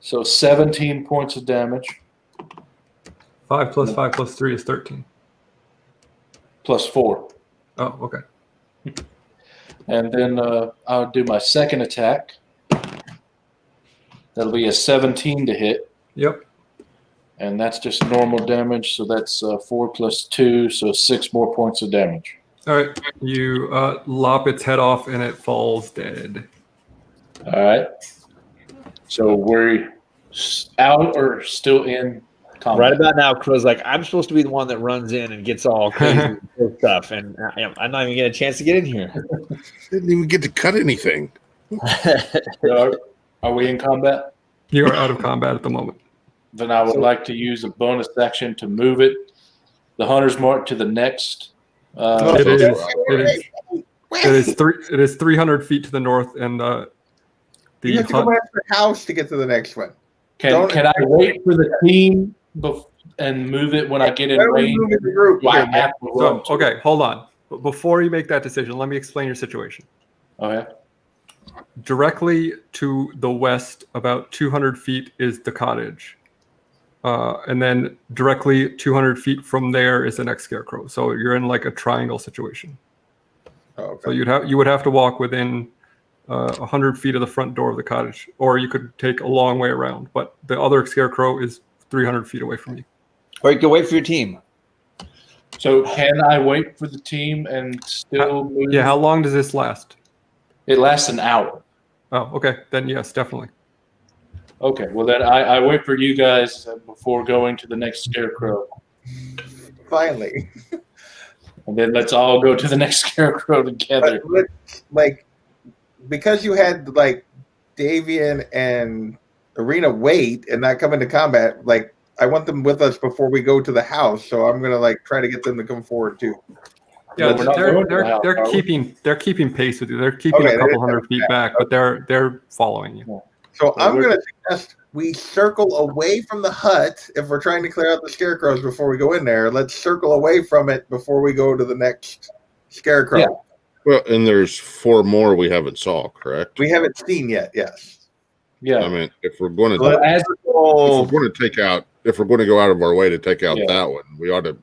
So 17 points of damage. 5 plus 5 plus 3 is 13. Plus 4. Oh, okay. And then I'll do my second attack. That'll be a 17 to hit. Yep. And that's just normal damage. So that's 4 plus 2. So 6 more points of damage. All right. You lop its head off and it falls dead. All right. So we're out or still in combat? Right about now, Crow's like, I'm supposed to be the one that runs in and gets all crazy and stuff, and I'm not even getting a chance to get in here. Didn't even get to cut anything. Are we in combat? You are out of combat at the moment. Then I would like to use a bonus action to move it, the Hunter's Mark, to the next. It is 300 feet to the north, and You have to go back to the house to get to the next one. Can I wait for the team and move it when I get in range? Do I have to run to it? Okay, hold on. But before you make that decision, let me explain your situation. Okay. Directly to the west, about 200 feet, is the cottage. And then directly 200 feet from there is the next Scarecrow. So you're in like a triangle situation. Oh, okay. So you would have to walk within 100 feet of the front door of the cottage, or you could take a long way around. But the other Scarecrow is 300 feet away from you. Or you can wait for your team. So can I wait for the team and still move? Yeah, how long does this last? It lasts an hour. Oh, okay. Then yes, definitely. Okay, well then I wait for you guys before going to the next Scarecrow. Finally. And then let's all go to the next Scarecrow together. But, like, because you had like Davian and Arena wait and not come into combat, like I want them with us before we go to the house. So I'm gonna like try to get them to come forward too. Yeah, we're not going to the house, they're are we? keeping pace with you. They're keeping Okay, a couple they're- hundred feet back, but they're following you. So I'm we're- gonna suggest we circle away from the hut if we're trying to clear out the Scarecrows before we go in there. Let's circle away from it before we go to the next Scarecrow. Yeah. Well, and there's 4 more we haven't saw, correct? We haven't seen yet. Yes. Yeah. I mean, if we're going to Well, as if we're going to go out of our way to take out Yeah. that one, we ought to.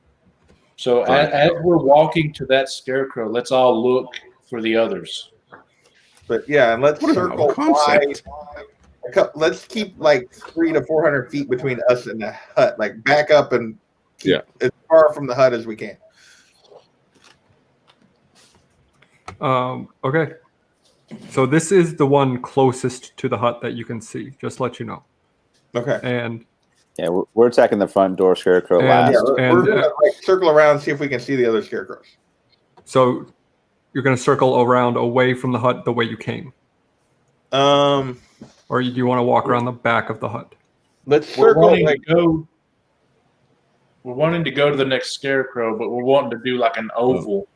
So as we're walking to that Scarecrow, let's all look for the others. But yeah, and let's What a circle concept. wide. Let's keep like 300 to 400 feet between us and the hut. Like back up and keep as far from the hut as we can. Okay. So this is the one closest to the hut that you can see, just to let you know. Okay. And Yeah, we're attacking the front door Scarecrow And- last. Yeah, we're And, gonna like circle around, see if we can see the other scarecrows. so you're going to circle around away from the hut the way you came. Um, Or do you want to walk around the back of the hut? let's We're circle wanting like to go. We're wanting to go to the next Scarecrow, but we're wanting to do like an oval,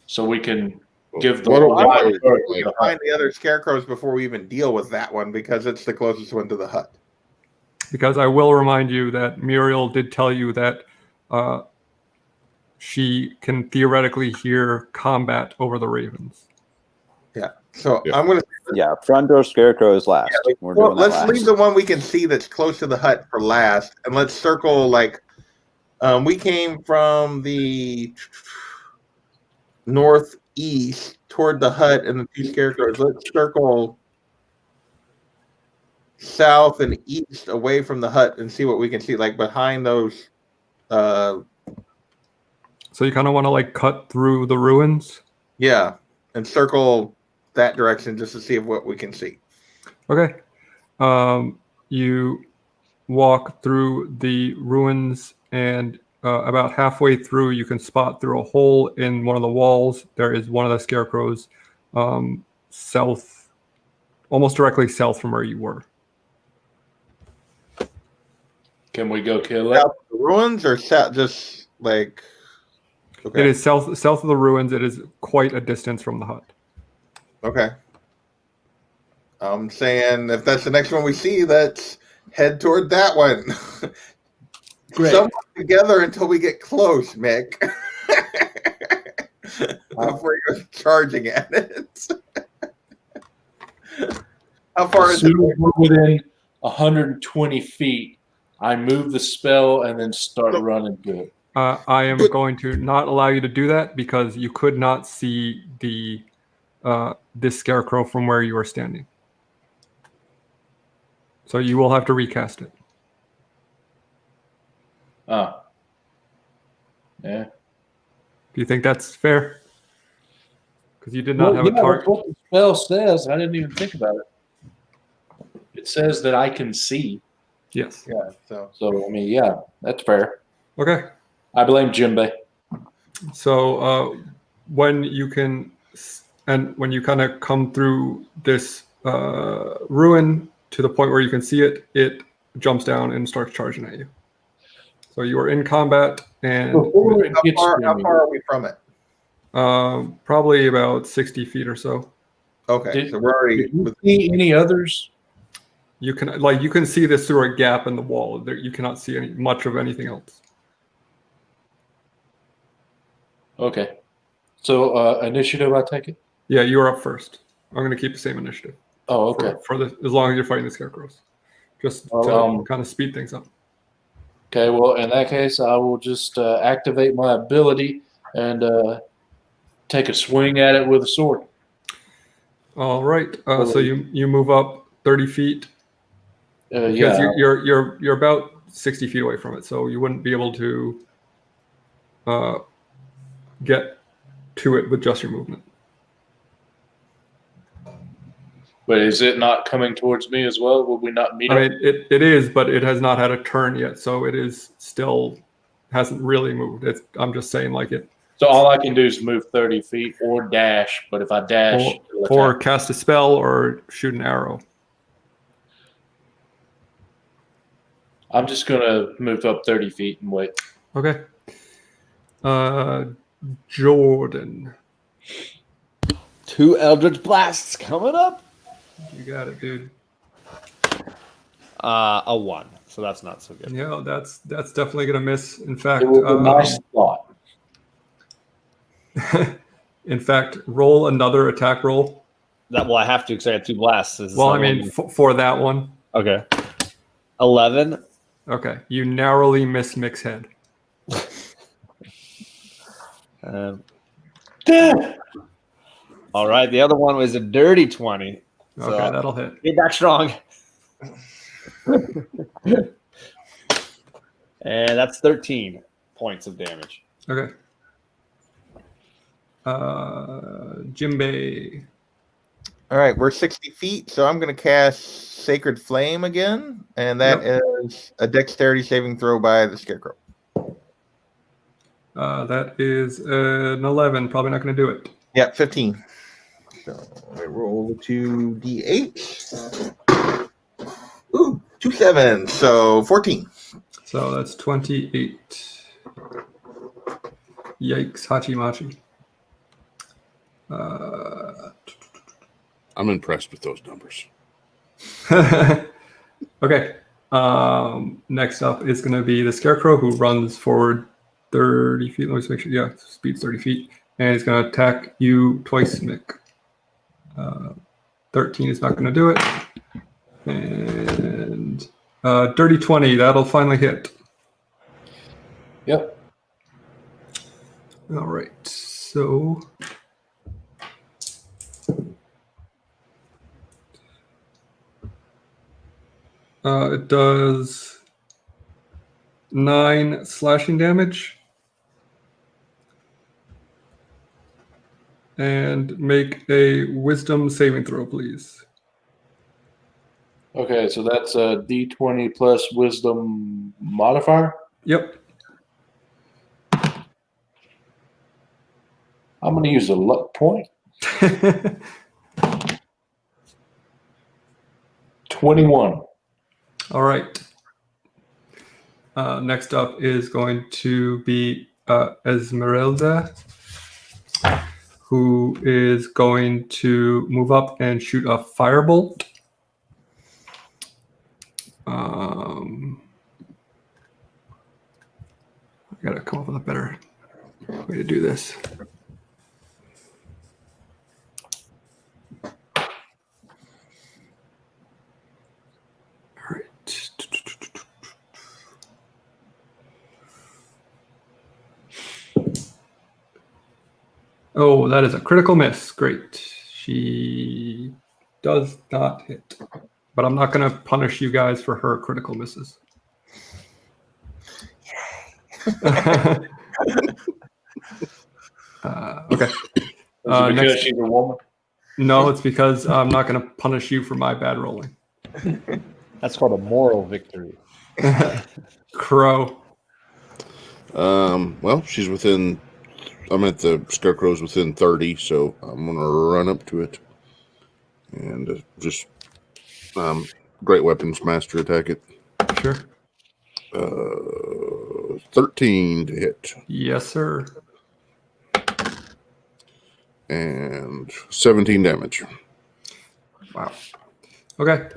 so we can give the What do- wide what do- berth we to can the hut. find the other scarecrows before we even deal with that one because it's the closest one to the hut. Because I will remind you that Muriel did tell you that she can theoretically hear combat over the ravens. Yeah. So Yeah. I'm gonna Yeah, front door Scarecrow is last. We're well, doing that let's last. leave the one we can see that's close to the hut for last, and let's circle like we came from the northeast toward the hut and the two scarecrows. Let's circle south and east away from the hut and see what we can see, like behind those. So you kind of want to like cut through the ruins. Yeah, and circle that direction just to see what we can see. Okay. You walk through the ruins, and about halfway through, you can spot through a hole in one of the walls. There is one of the scarecrows south, almost directly south from where you were. Can we go kill it? South of the ruins or south, just like. Okay. It is south of the ruins. It is quite a distance from the hut. Okay. I'm saying if that's the next one we see, let's head toward that one. Great. Somewhere together until we get close, Mick. Before you go charging at it. How far As is it? soon as we're within 120 feet, I move the spell and then start running to it. I am going to not allow you to do that because you could not see the this scarecrow from where you are standing. So you will have to recast it. Oh. Yeah. Do you think that's fair? Because you did not have a That's target. what the spell says. I didn't even think about it. It says that I can see. Yes. Yeah, so So, I mean, yeah, that's fair. Okay. I blame Jimbe. So when you can, and when you kind of come through this ruin to the point where you can see it, it jumps down and starts charging at you. So you are in combat, and Before it gets how to me, far are we from it? probably about 60 feet or so. Okay, so we're already did you with, see any others? You can see this through a gap in the wall. There, you cannot see much of anything else. Okay. So, initiative, I take it? Yeah, you are up first. I'm going to keep the same initiative. Oh, okay. As long as you're fighting the scarecrows, just to Well, kind of speed things up. Okay, well, in that case, I will just activate my ability and take a swing at it with a sword. All right. So you move up 30 feet because Yeah. you're about 60 feet away from it, so you wouldn't be able to get to it with just your movement. But is it not coming towards me as well? Will we not meet up? I mean, it is, but it has not had a turn yet, so it is still hasn't really moved. I'm just saying, like it. So all I can do is move 30 feet or dash. But if I dash, it'll Or attack. cast a spell or shoot an arrow. I'm just going to move up 30 feet and wait. Okay. Jordan. 2 Eldritch Blasts coming up. You got it, dude. A 1, so that's not so good. Yeah, that's definitely gonna miss. In fact, It was a nice thought. in fact, roll another attack roll. Well, I have to because I got 2 blasts. Well, I mean, for that one. Okay. 11. Okay, you narrowly miss Mick's head. All right, the other one was a dirty 20. So Okay, that'll hit. get back strong. And that's 13 points of damage. Okay. Jimbei. All right, we're 60 feet, so I'm going to cast Sacred Flame again, and that is a Dexterity saving throw by the Scarecrow. That is an 11. Probably not going to do it. Yeah, 15. So I roll 2d8. Ooh, 2 7s, so 14. So that's 28. Yikes, Hachi Machi. I'm impressed with those numbers. Okay. Next up is going to be the Scarecrow, who runs forward 30 feet. Let me just make sure. Yeah, speed's 30 feet. And he's going to attack you twice, Mick. 13 is not going to do it. And dirty 20, that'll finally hit. Yep. All right. So it does 9 slashing damage. And make a wisdom saving throw, please. Okay, so that's a D20 plus wisdom modifier. Yep. I'm going to use a luck point. 21. All right. Next up is going to be Esmeralda, who is going to move up and shoot a firebolt. I gotta come up with a better way to do this. All right. Oh, that is a critical miss. Great. She does not hit. But I'm not going to punish you guys for her critical misses. Okay. Is it because Next, she's a woman? no, it's because I'm not going to punish you for my bad rolling. That's called a moral victory. Crow. Well, she's within. I'm at the Scarecrow's within 30, so I'm gonna run up to it and just great weapons master attack it. Sure. 13 to hit Yes, sir. and 17 damage. Wow. Okay.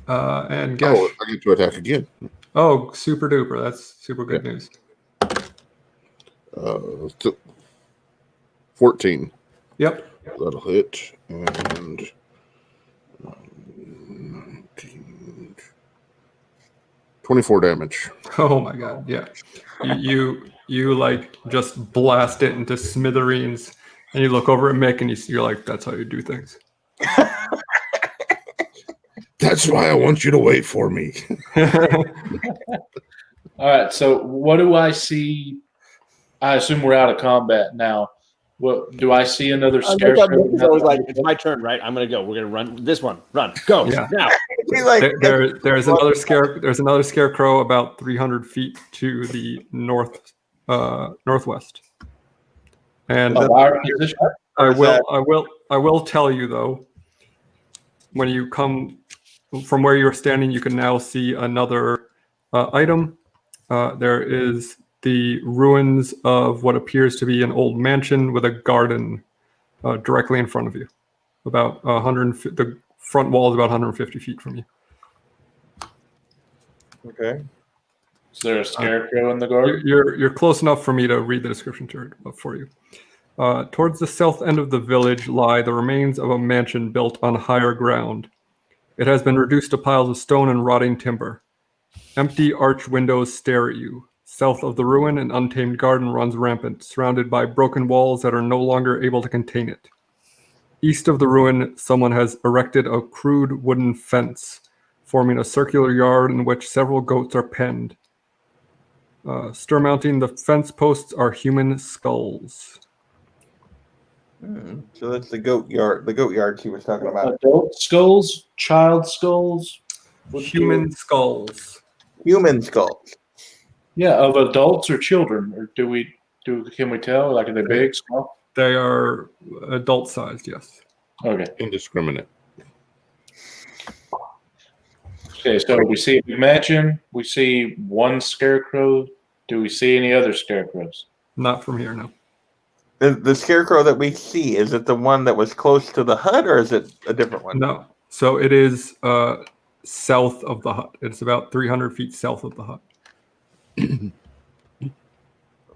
And Gesh. Oh, I get to attack again. Oh, super duper. That's super good news. 14. Yep. That'll hit. And 19, 24 damage. Oh my god. Yeah. You like just blast it into smithereens, and you look over at Mick, and you're like, "That's how you do things." That's why I want you to wait for me. All right, so what do I see? I assume we're out of combat now. What do I see? Another Scarecrow? It's always like, it's my turn, right? I'm gonna go. We're gonna run this one. Run. Go Yeah. now. There's another Scarecrow about 300 feet to the northwest. And Of our position? I will tell you though, when you come from where you're standing, you can now see another item. There is the ruins of what appears to be an old mansion with a garden directly in front of you. About 100. The front wall is about 150 feet from you. Okay. Is there a Scarecrow in the garden? You're close enough for me to read the description for you. Towards the south end of the village lie the remains of a mansion built on higher ground. It has been reduced to piles of stone and rotting timber. Empty arch windows stare at you. South of the ruin, an untamed garden runs rampant, surrounded by broken walls that are no longer able to contain it. East of the ruin, someone has erected a crude wooden fence, forming a circular yard in which several goats are penned. Surmounting the fence posts are human skulls. So that's the goat yard. The goat yard she was talking about. Adult skulls, child skulls, Human skulls. Human skulls. Yeah, of adults or children, or can we tell? Like, are they big, small? They are adult sized, yes. Okay. Indiscriminate. Okay, so we see a big mansion. We see one scarecrow. Do we see any other scarecrows? Not from here, no. The scarecrow that we see, is it the one that was close to the hut, or is it a different one? No. So it is south of the hut. It's about 300 feet south of the hut.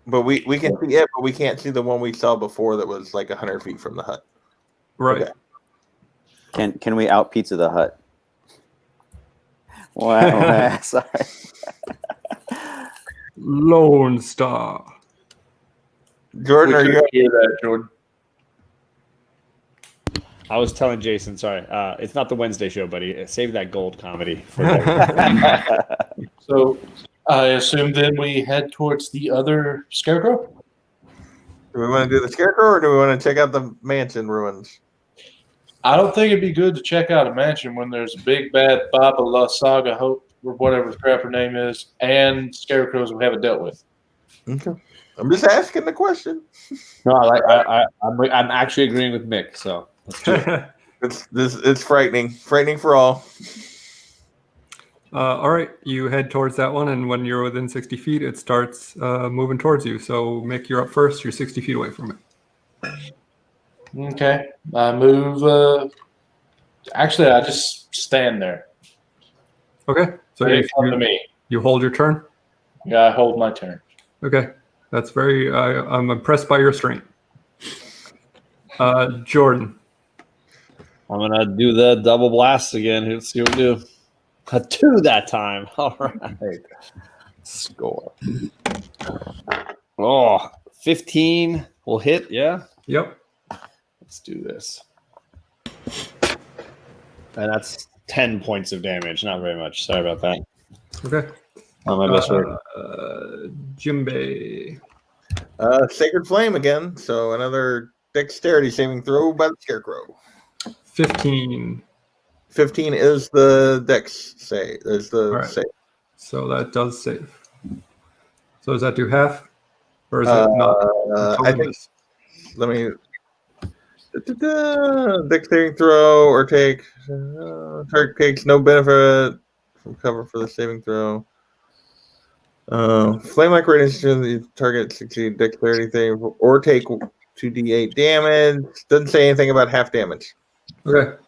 But we can see it, but we can't see the one we saw before that was like 100 feet from the hut. Right. Okay. Can we out pizza the hut? Wow. Sorry. Lone Star. Jordan, We are you? couldn't hear that, Jordan. I was telling Jason, sorry, it's not the Wednesday show, buddy. Save that gold comedy for So I assume then we head towards the other scarecrow? Do we want to do the scarecrow, or do we want to check out the mansion ruins? I don't think it'd be good to check out a mansion when there's a big bad Baba Lysaga, Hope, or whatever the crap her name is, and scarecrows we haven't dealt with. Okay. I'm just asking the question. No, I'm actually agreeing with Mick. So let's do it. It's frightening for all. All right, you head towards that one, and when you're within 60 feet, it starts moving towards you. So, Mick, you're up first. You're 60 feet away from it. Okay. I move. Actually, I just stand there. Okay. So They come to me. you hold your turn. Yeah, I hold my turn. Okay. That's very. I'm impressed by your strength. Jordan. I'm gonna do the double blast again. Let's see what we do. A 2 that time. All right. Score. Oh, 15 will hit. Yeah. Yep. Let's do this. And that's 10 points of damage. Not very much. Sorry about that. Okay. Not my best work. Jimbe. Sacred Flame again. So another dexterity saving throw by the scarecrow. 15. 15 is the dex save. There's the All right. save. So that does save. So does that do half? Or is it not? I think. Let me. Dexterity throw or take. Target takes no benefit from cover for the saving throw. Flame-like radiance the target succeed dexterity thing or take 2d8 damage. Doesn't say anything about half damage. Okay.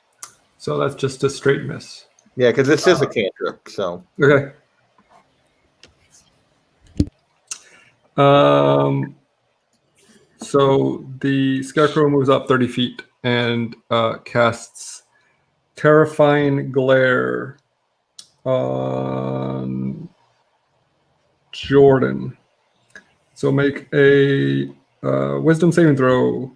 So that's just a straight miss. Yeah, because this is a cantrip. So Okay. So the scarecrow moves up 30 feet and casts Terrifying Glare on Jordan. So make a wisdom saving throw.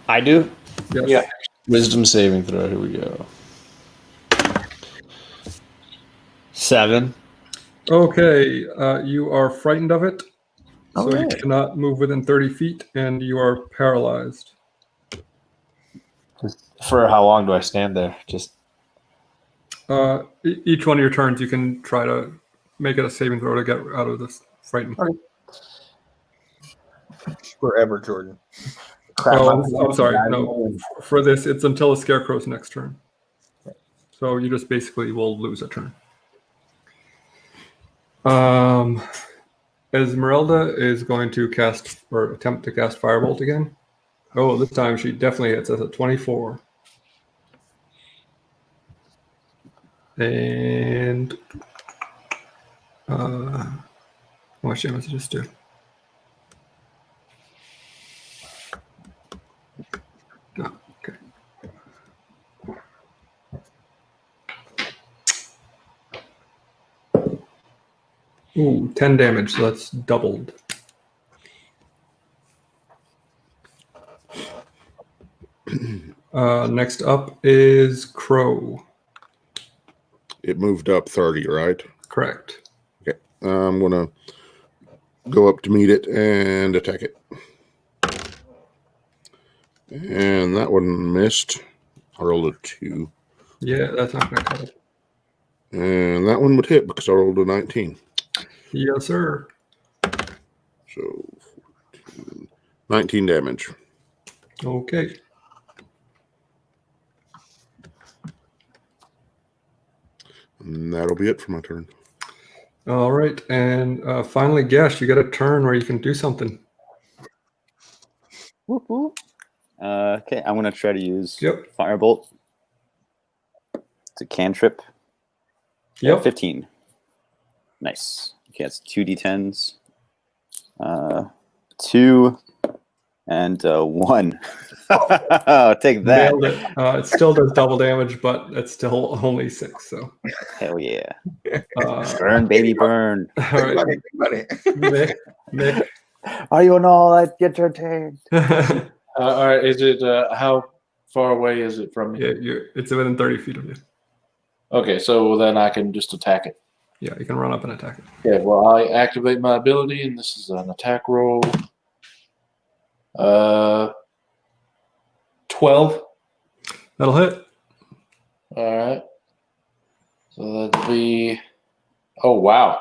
I do. Yes. Yeah. Wisdom saving throw. Here we go. 7. Okay. You are frightened of it. So Alright. you cannot move within 30 feet and you are paralyzed. For how long do I stand there? Just Each one of your turns, you can try to make it a saving throw to get out of this frightened. forever, Jordan. Oh, I'm sorry. No, for this, it's until the Scarecrow's next turn. So you just basically will lose a turn. Esmeralda is going to cast or attempt to cast Firebolt again. Oh, this time she definitely hits us at 24. And how much damage did this do? No, okay. Ooh, 10 damage, so that's doubled. Next up is Crow. It moved up 30, right? Correct. Okay. I'm going to go up to meet it and attack it. And that one missed. I rolled a 2. Yeah, that's not going to cut it. And that one would hit because I rolled a 19. Yes, sir. So 19 damage. Okay. And that'll be it for my turn. All right. And finally, Gash, you got a turn where you can do something. Woo-hoo. Okay, I'm gonna try to use Yep. Firebolt. It's a cantrip. Yep. 15. Nice. Okay, it's 2d10s. 2 and 1. Take that. Nailed it. It still does double damage, but it's still only 6. So Hell yeah. burn, baby, burn. All right, Mick. Are you all entertained? All right. Is it how far away is it from me? Yeah, it's within 30 feet of you. Okay, so then I can just attack it. Yeah, you can run up and attack it. Okay, well, I activate my ability, and this is an attack roll. 12. That'll hit. All right. So that'd be. Oh, wow.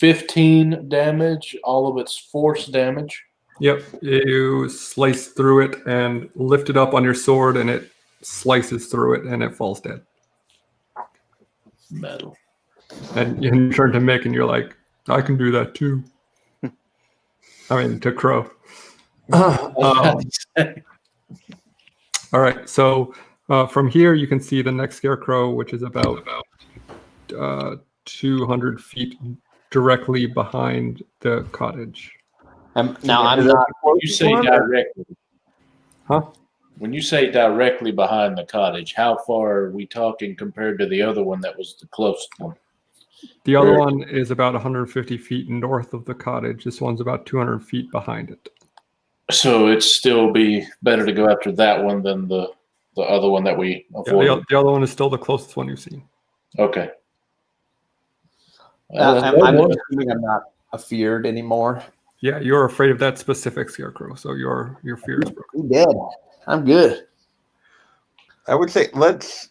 15 damage, all of its force damage. Yep. You slice through it and lift it up on your sword, and it slices through it, and it falls dead. Metal. And you turn to Mick, and you're like, I can do that too. I mean, to Crow. All right. So from here, you can see the next Scarecrow, which is about 200 feet directly behind the cottage. Now I'm not. When you say directly, Huh? when you say directly behind the cottage, how far are we talking compared to the other one that was the closest one? The other one is about 150 feet north of the cottage. This one's about 200 feet behind it. So it'd still be better to go after that one than the other one that we avoided. Yeah, the other one is still the closest one you've seen. Okay. I'm assuming I'm not afeared anymore. Yeah, you're afraid of that specific Scarecrow, so your fear is broken. I'm dead. I'm good. I would say let's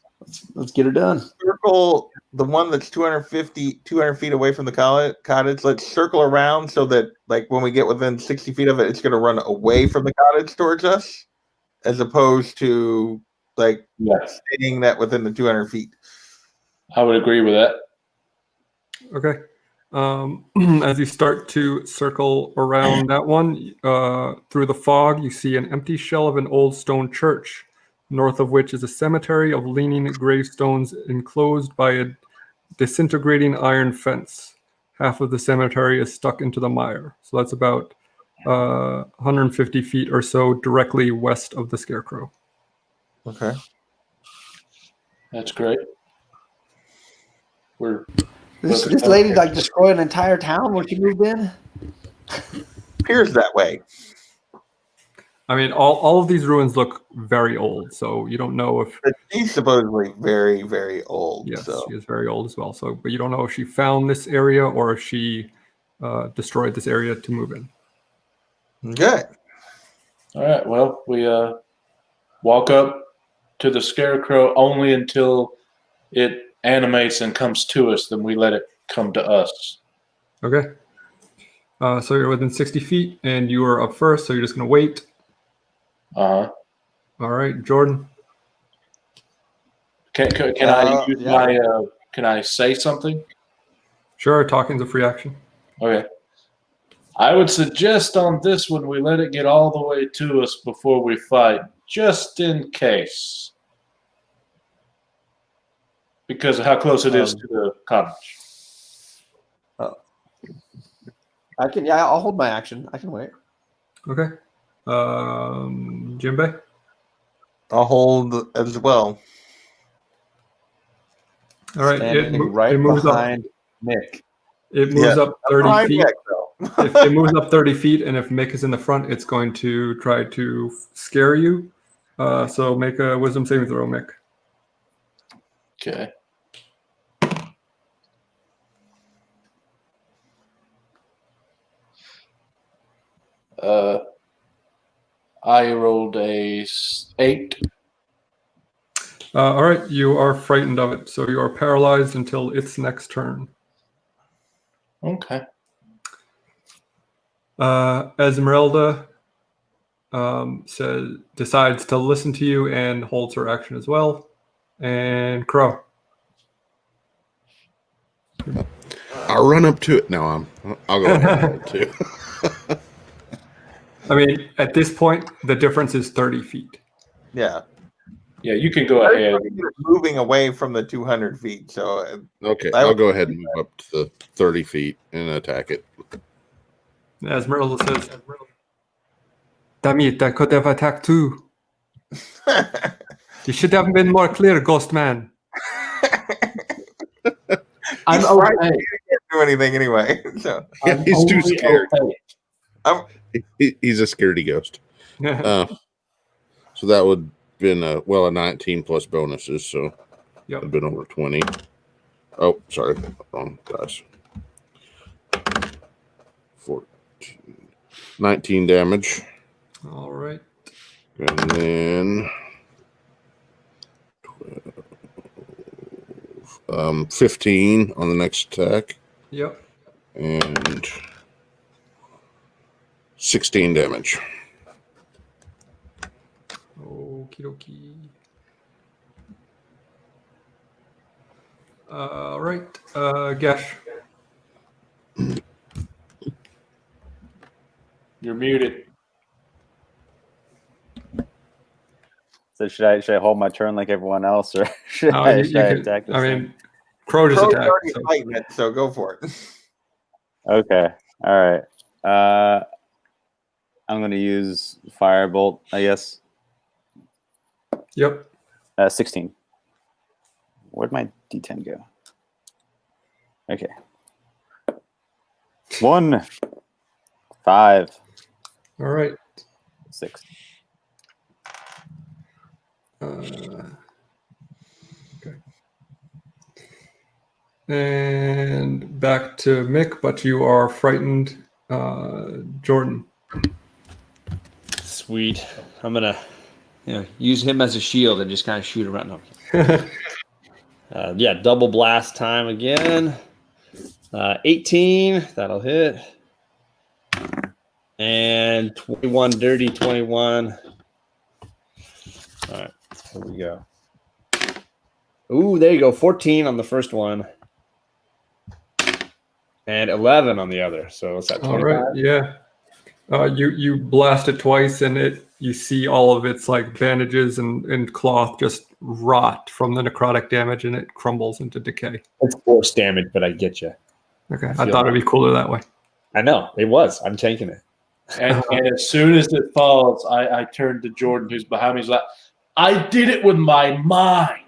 get her done. Circle the one that's 200 feet away from the cottage. Let's circle around so that, like, when we get within 60 feet of it, it's going to run away from the cottage towards us, as opposed to, like, staying that within the 200 feet. I would agree with that. Okay. As you start to circle around that one, through the fog, you see an empty shell of an old stone church, north of which is a cemetery of leaning gravestones enclosed by a disintegrating iron fence. Half of the cemetery is stuck into the mire. So that's about 150 feet or so directly west of the Scarecrow. Okay. That's great. This lady like destroyed an entire town when she moved in. Appears that way. I mean, all of these ruins look very old, so you don't know if she's supposedly very, very old. Yes, so. she is very old as well. So, but you don't know if she found this area or if she destroyed this area to move in. Okay. All right. Well, we walk up to the Scarecrow only until it animates and comes to us. Then we let it come to us. Okay. So you're within 60 feet, and you are up first. So you're just going to wait. All right, Jordan. Can I use my? Can I say something? Sure. Talking's a free action. Okay. I would suggest on this one we let it get all the way to us before we fight, just in case. Because of how close it is to the cottage. I can. Yeah, I'll hold my action. I can wait. Okay. Jinbei? I'll hold as well. All right. Standing It moves behind up. Mick. It moves up 30 feet. Mick, If it moves up 30 feet, and if Mick is in the front, it's going to try to scare you. So make a wisdom saving throw, Mick. Okay. I rolled a 8. All right, you are frightened of it, so you are paralyzed until its next turn. Okay. Esmeralda decides to listen to you and holds her action as well. And Crow. I'll run up to it. No, I'll go ahead and hold too. I mean, at this point, the difference is 30 feet. Yeah. Yeah, you can go ahead. Moving away from the 200 feet. So Okay, I'll go ahead and move up to the 30 feet and attack it. Esmeralda says, "Damn it, I could have attacked too. You should have been more clear, Ghost Man." I'm He's okay. frightened. He can't do anything anyway. So Yeah, I'm he's too only scared. okay. He's a scaredy ghost. So that would have been a 19 plus bonuses, so Yep. it'd been over 20. Oh, sorry, wrong dice. 14, 19 damage, All right. and then 15 on the next attack, Yep. and 16 damage. Okie dokie. All right. Gash. You're muted. So should I hold my turn like everyone else, or should No, I you could- attack this I thing? mean, Crow just Crow's attacked. already So. fighting it, so go for it. Okay. All right. I'm going to use Firebolt, I guess. Yep. 16. Where'd my D10 go? Okay. 1, 5, All right. 6. Okay. And back to Mick, but you are frightened. Jordan. Sweet. I'm gonna use him as a shield and just kind of shoot around. No. Yeah, double blast time again. 18, that'll hit. And 21, dirty 21. All right, here we go. Ooh, there you go. 14 on the first one. And 11 on the other. So what's that, 25? All right. Yeah. You blast it twice, and you see all of its like bandages and cloth just rot from the necrotic damage, and it crumbles into decay. It's force damage, but I get you. Okay. I thought it'd be cooler that way. I know. It was. I'm taking it. And as soon as it falls, I turn to Jordan, who's behind me. He's like, I did it with my mind.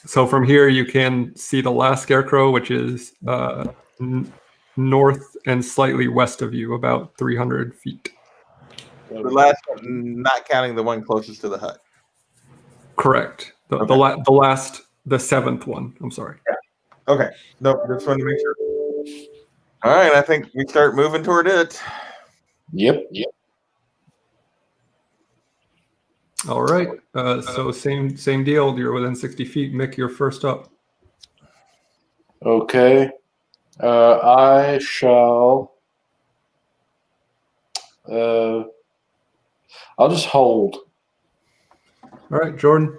So from here, you can see the last Scarecrow, which is north and slightly west of you, about 300 feet. The last one, not counting the one closest to the hut. Correct. The seventh one. I'm sorry. Okay. Nope, just wanted to make sure. All right, I think we start moving toward it. Yep. All right. So same deal. You're within 60 feet. Mick, you're first up. Okay. I shall. I'll just hold. All right, Jordan.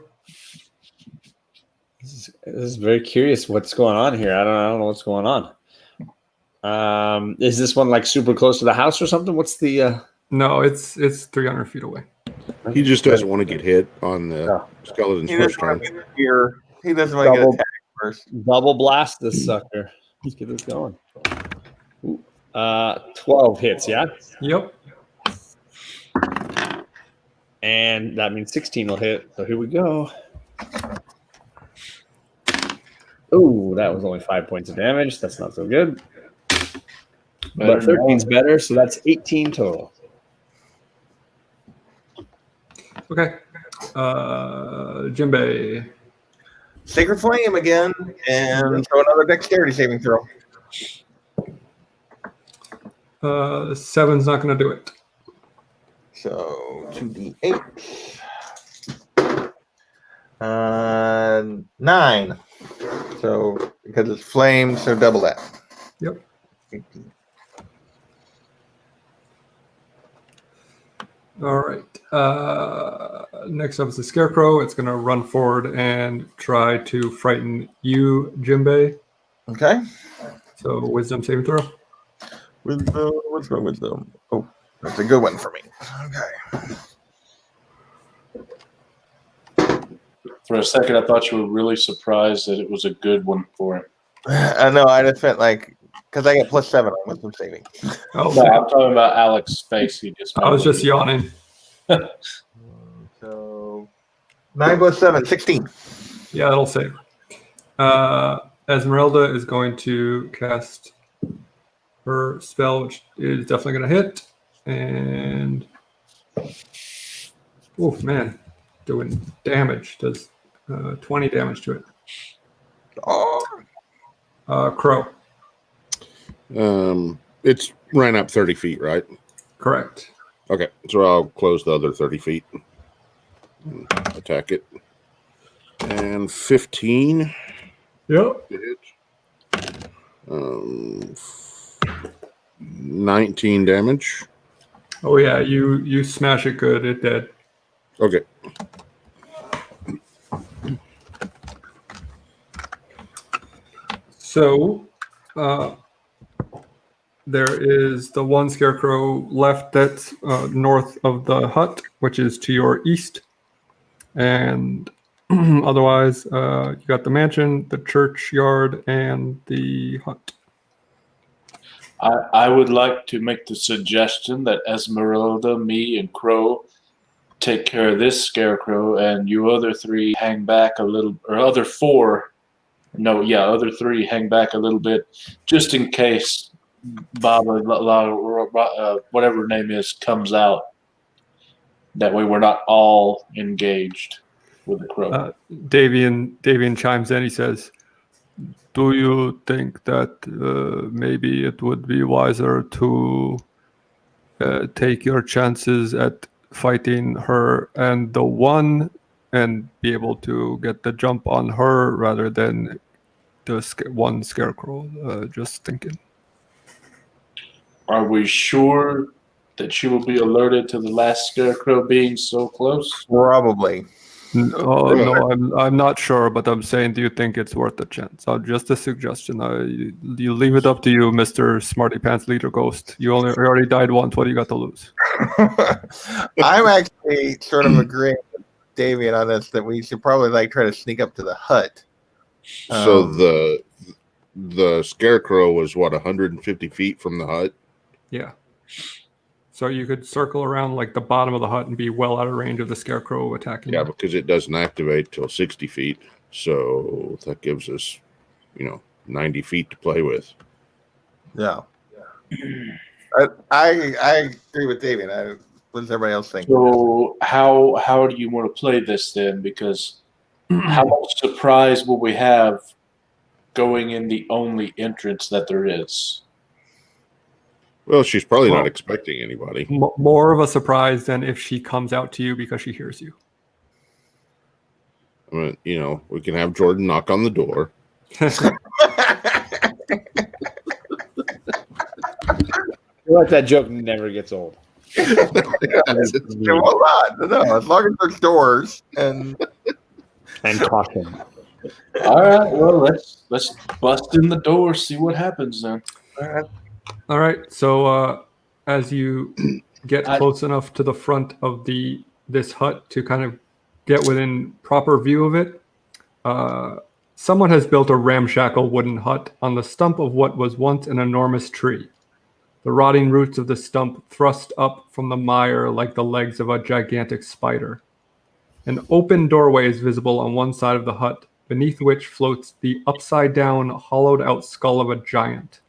This is very curious what's going on here. I don't know what's going on. Is this one like super close to the house or something? What's the No, it's 300 feet away. He just doesn't want to get hit on the skeleton's He first doesn't want turn. to get here. He doesn't want to get attacked first. double blast this sucker? Let's get this going. Ooh, 12 hits, yeah? Yep. And that means 16 will hit. So here we go. Ooh, that was only 5 points of damage. That's not so good. But 13's better, so that's 18 total. Okay. Jimbei. Sacred Flame again, and throw another Dexterity saving throw. 7's not going to do it. So 2d8. 9. So because it's flames, so double that. Yep. 18. All right. Next up is the Scarecrow. It's going to run forward and try to frighten you, Jimbei. Okay. So wisdom saving throw. Wisdom. What's my wisdom? Oh, that's a good one for me. Okay. For a second, I thought you were really surprised that it was a good one for him. I know. I just meant like because I get +7 on wisdom saving. Oh, No, I'm talking about Alex's face. He just. I was just yawning. So 9 + 7, 16. Yeah, it'll save. Esmeralda is going to cast her spell, which is definitely going to hit. And oh man, doing damage. Does 20 damage to it. Oh. Crow. It's ran up 30 feet, right? Correct. Okay, so I'll close the other 30 feet. And attack it. And 15. Yep. To hit. 19 damage. Oh yeah, you smash it good. It dead. Okay. So, there is the one Scarecrow left that's north of the hut, which is to your east. And otherwise, you got the mansion, the churchyard, and the hut. I would like to make the suggestion that Esmeralda, me, and Crow take care of this Scarecrow, and you other three hang back a little, or other four. No, yeah, other three hang back a little bit, just in case Baba, whatever her name is, comes out. That way we're not all engaged with the Crow. Davian chimes in. He says, do you think that maybe it would be wiser to take your chances at fighting her and the one and be able to get the jump on her rather than the one Scarecrow? Just thinking. Are we sure that she will be alerted to the last Scarecrow being so close? Probably. No, I'm not sure, but I'm saying, do you think it's worth a chance? Just a suggestion. You leave it up to you, Mr. Smarty Pants Leader Ghost. You already died once. What do you got to lose? I'm actually sort of agreeing with Davian on this that we should probably like try to sneak up to the hut. So the Scarecrow was what, 150 feet from the hut? Yeah. So you could circle around like the bottom of the hut and be well out of range of the Scarecrow attacking. Yeah, you. because it doesn't activate till 60 feet. So that gives us, 90 feet to play with. Yeah. I agree with Davian. What does everybody else think? So how do you want to play this then? Because how much surprise will we have going in the only entrance that there is? Well, she's probably not expecting anybody. More of a surprise than if she comes out to you because she hears you. I mean, we can have Jordan knock on the door. Like that joke never gets old. As long as there's doors and talking. All right, well let's bust in the door, see what happens then. All right. So as you get close enough to the front of this hut to kind of get within proper view of it, someone has built a ramshackle wooden hut on the stump of what was once an enormous tree. The rotting roots of the stump thrust up from the mire like the legs of a gigantic spider. An open doorway is visible on one side of the hut, beneath which floats the upside-down, hollowed-out skull of a giant.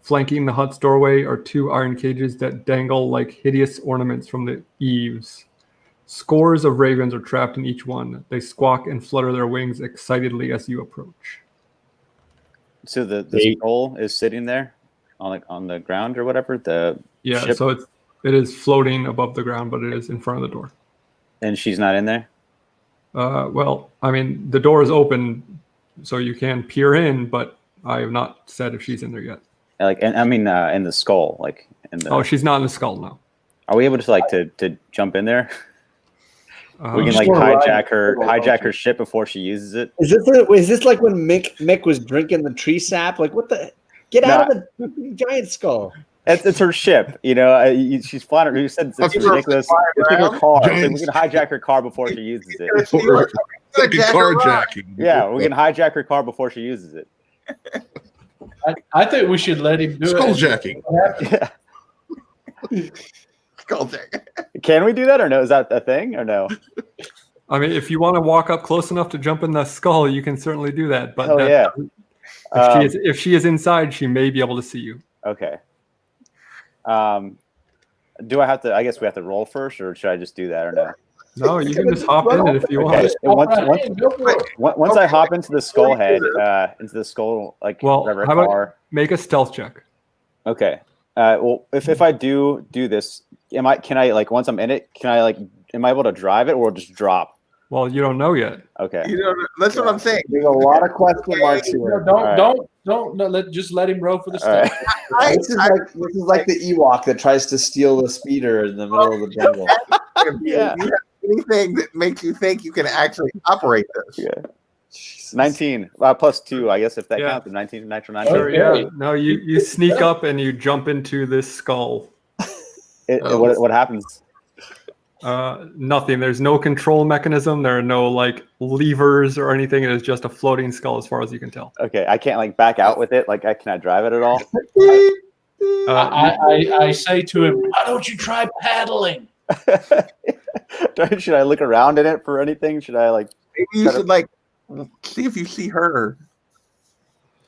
Flanking the hut's doorway are 2 iron cages that dangle like hideous ornaments from the eaves. Scores of ravens are trapped in each one. They squawk and flutter their wings excitedly as you approach. So the skull is sitting there? on the ground or whatever? The Yeah, ship? so it is floating above the ground, but it is in front of the door. And she's not in there? Well, I mean, the door is open, so you can peer in, but I have not said if she's in there yet. Like, and I mean, in the skull, like in the. Oh, she's not in the skull now. Are we able to jump in there? We can like Sure, hijack right. her ship before she uses it. Is this like when Mick was drinking the tree sap? Like, what the? Get out of the giant skull. It's her ship, you know. She's flying. You said it's ridiculous. It's like her car. Like, we can hijack her car before she uses it. Fucking carjacking. Yeah, we can hijack her car before she uses it. I think we should let him do it. Skulljacking. Yeah. Skulljacking. Can we do that or no? Is that a thing or no? I mean, if you want to walk up close enough to jump in the skull, you can certainly do that. But Hell yeah. If she is inside, she may be able to see you. Okay. Do I have to? I guess we have to roll first, or should I just do that or no? No, you can just hop in it if you want. Okay. And once I hop into the skull head, into the skull, like Well, whatever how about car. make a stealth check? Okay. Well, if I do this, can I like once I'm in it, am I able to drive it or just drop? Well, you don't know yet. Okay. You know, that's what I'm saying. There's a lot of question marks here. Just let him roll for the All stuff. right. This is like the Ewok that tries to steal the speeder in the middle of the jungle. Yeah. You have anything that makes you think you can actually operate this? Yeah. 19 plus 2, I guess if that Yeah. counts. 19 natural 19. Sure, yeah. No, you sneak up and you jump into this skull. What happens? Nothing. There's no control mechanism. There are no like levers or anything. It is just a floating skull, as far as you can tell. Okay, I can't like back out with it. Like, can I drive it at all? I say to him, why don't you try paddling? Should I look around in it for anything? Should I like? Maybe you should like see if you see her.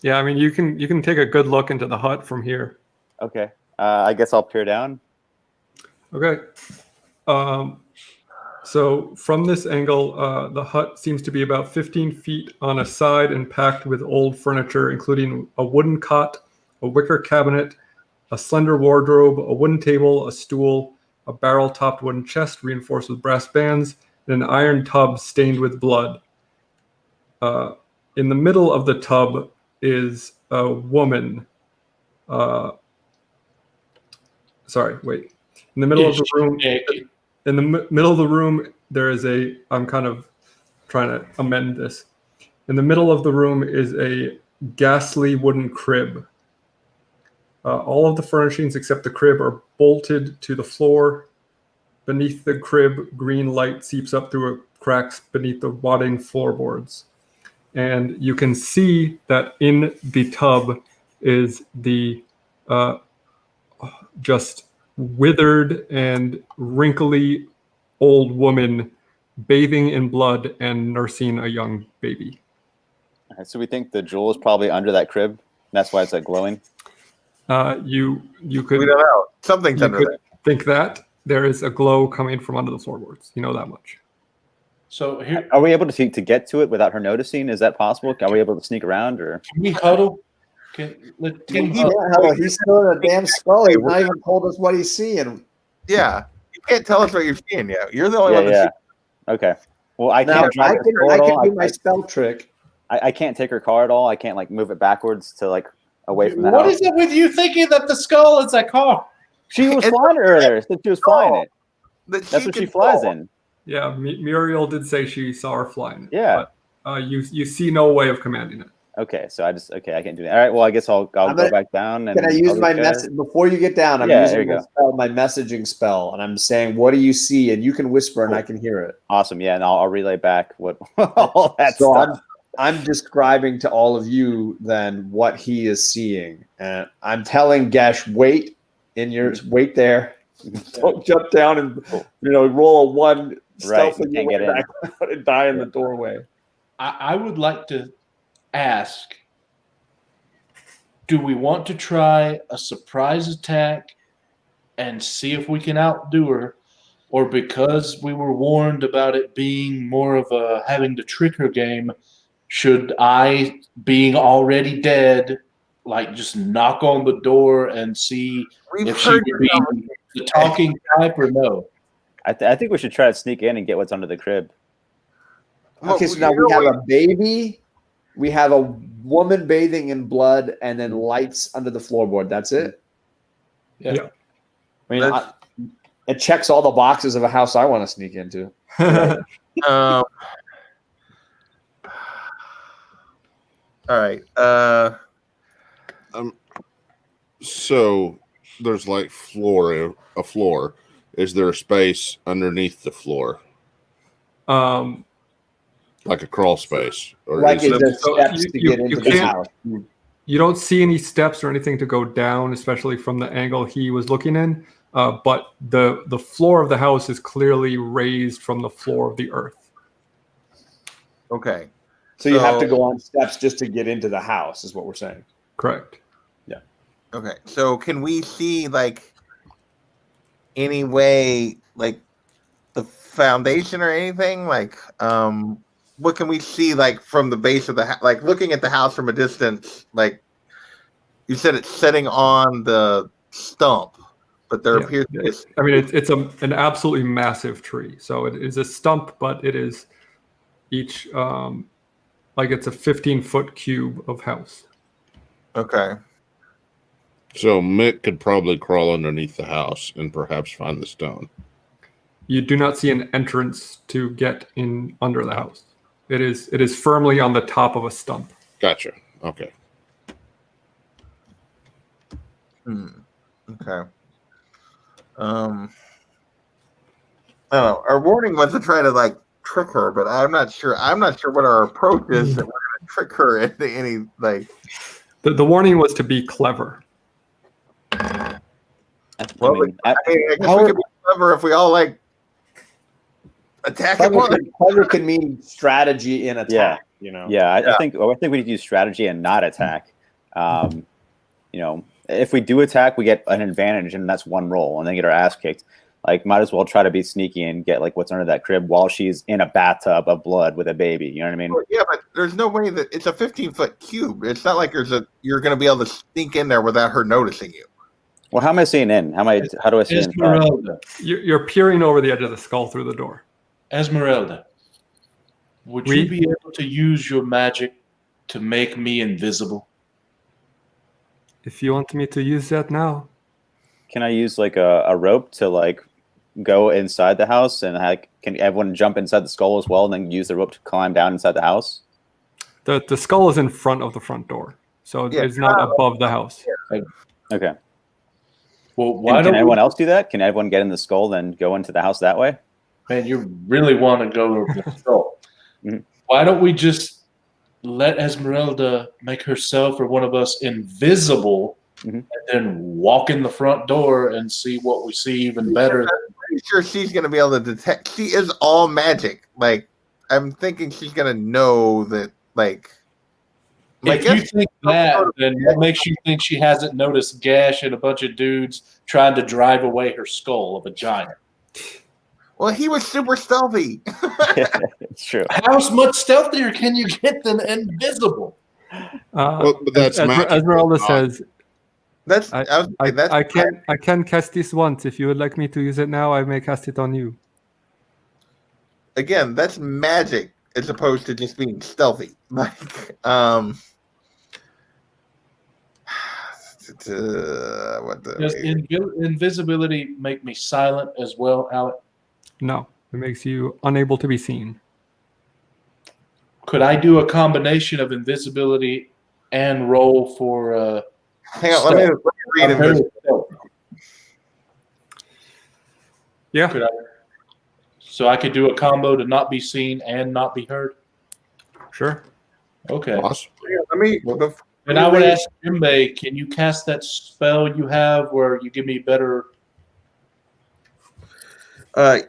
Yeah, I mean, you can take a good look into the hut from here. Okay, I guess I'll peer down. Okay. So from this angle, the hut seems to be about 15 feet on a side and packed with old furniture, including a wooden cot, a wicker cabinet, a slender wardrobe, a wooden table, a stool, a barrel-topped wooden chest reinforced with brass bands, and an iron tub stained with blood. In the middle of the tub is a woman. In the middle of the room, middle of the room, there is I'm kind of trying to amend this. In the middle of the room is a ghastly wooden crib. All of the furnishings except the crib are bolted to the floor. Beneath the crib, green light seeps up through cracks beneath the wadding floorboards. And you can see that in the tub is the just withered and wrinkly old woman bathing in blood and nursing a young baby. All right, so we think the jewel is probably under that crib. That's why it's like glowing. You could We don't know. Something's under there. think that there is a glow coming from under the floorboards. You know that much. So here, Are we able to get to it without her noticing? Is that possible? Are we able to sneak around or? can we huddle? Let Team Yeah, huddle. hell, he's still in a damn skull. He's not even told us what he's seeing. Yeah. You can't tell us what you're seeing yet. You're the only one Yeah. that's Okay. Well, I Now, can't drive I the can skull at all. do my spell trick. I can't take her car at all. I can't like move it backwards to like away from the What house. is it with you thinking that the skull is a car? She was flying it earlier. She was flying it. that That's what she flies in. Yeah, Muriel did say she saw her flying. Yeah. But you see no way of commanding it. Okay, so I can't do that. All right, well, I guess I'll go back down. And Can I use I'll my look at her. message before you get down? I'm Yeah, using there you my spell, my messaging spell, and I'm saying, "What do you see?" And you can whisper, and I can hear it. Awesome, yeah, and I'll relay back what all that So stuff. I'm describing to all of you then what he is seeing, and I'm telling Gesh, wait there, don't jump down and roll a 1 Right, stealthily you can't get in. back out and die in the doorway. I would like to ask, do we want to try a surprise attack and see if we can outdo her? Or because we were warned about it being more of a having to trick her game, should I, being already dead, like just knock on the door and see We've if she heard would be the talking type or no? I think we should try to sneak in and get what's under the crib. Okay, so now we have a baby, we have a woman bathing in blood, and then lights under the floorboard. That's it. Yeah. I mean, it checks all the boxes of a house I want to sneak into. All right. So there's like a floor. Is there a space underneath the floor, like a crawl space, or Like, is there So steps to get you into the can't- house? You don't see any steps or anything to go down, especially from the angle he was looking in. But the floor of the house is clearly raised from the floor of the earth. Okay. So you have to go on steps just to get into the house, is what we're saying. Correct. Okay. So can we see like any way, like the foundation or anything? Like, what can we see like from the base of the house? Like looking at the house from a distance, like you said, it's setting on the stump, but there appears to be. I mean, it's an absolutely massive tree. So it is a stump, but it is each like it's a 15-foot cube of house. Okay. So Mick could probably crawl underneath the house and perhaps find the stone. You do not see an entrance to get in under the house. It is firmly on the top of a stump. Gotcha. Okay. Okay. I don't know. Our warning was to try to like trick her, but I'm not sure. I'm not sure what our approach is that we're going to trick her into any like. The warning was to be clever. Well, I guess we could be clever if we all like attack at once. Clever can mean strategy in attack. You know. Yeah, I think we need to use strategy and not attack. If we do attack, we get an advantage, and that's one roll, and then get our ass kicked. Like, might as well try to be sneaky and get like what's under that crib while she's in a bathtub of blood with a baby. You know what I mean? Well, yeah, but there's no way that it's a 15-foot cube. It's not like you're going to be able to sneak in there without her noticing you. Well, how am I seeing in? How do I see in? Esmeralda, You're peering over the edge of the skull through the door. Esmeralda, would you be able to use your magic to make me invisible? If you want me to use that now. Can I use like a rope to like go inside the house, and can everyone jump inside the skull as well, and then use the rope to climb down inside the house? The skull is in front of the front door, so it's not above the house. Okay. Well, can anyone else do that? Can everyone get in the skull, then go into the house that way? Man, you really want to go to the skull. Why don't we just let Esmeralda make herself or one of us invisible, and then walk in the front door and see what we see even better? I'm pretty sure she's going to be able to detect. She is all magic. Like, I'm thinking she's going to know that, like. If you think that, then what makes you think she hasn't noticed Gash and a bunch of dudes trying to drive away her skull of a giant? Well, he was super stealthy. It's true. How much stealthier can you get than invisible? But that's Esmeralda says. I can cast this once. If you would like me to use it now, I may cast it on you. Again, that's magic as opposed to just being stealthy. Like, Does invisibility make me silent as well, Alec? No, it makes you unable to be seen. Could I do a combination of invisibility and roll for? Hang on, let me read invisibility. Yeah. So I could do a combo to not be seen and not be heard. Sure. Okay. Awesome. Let me. And I would ask Jimbe, can you cast that spell you have where you give me better?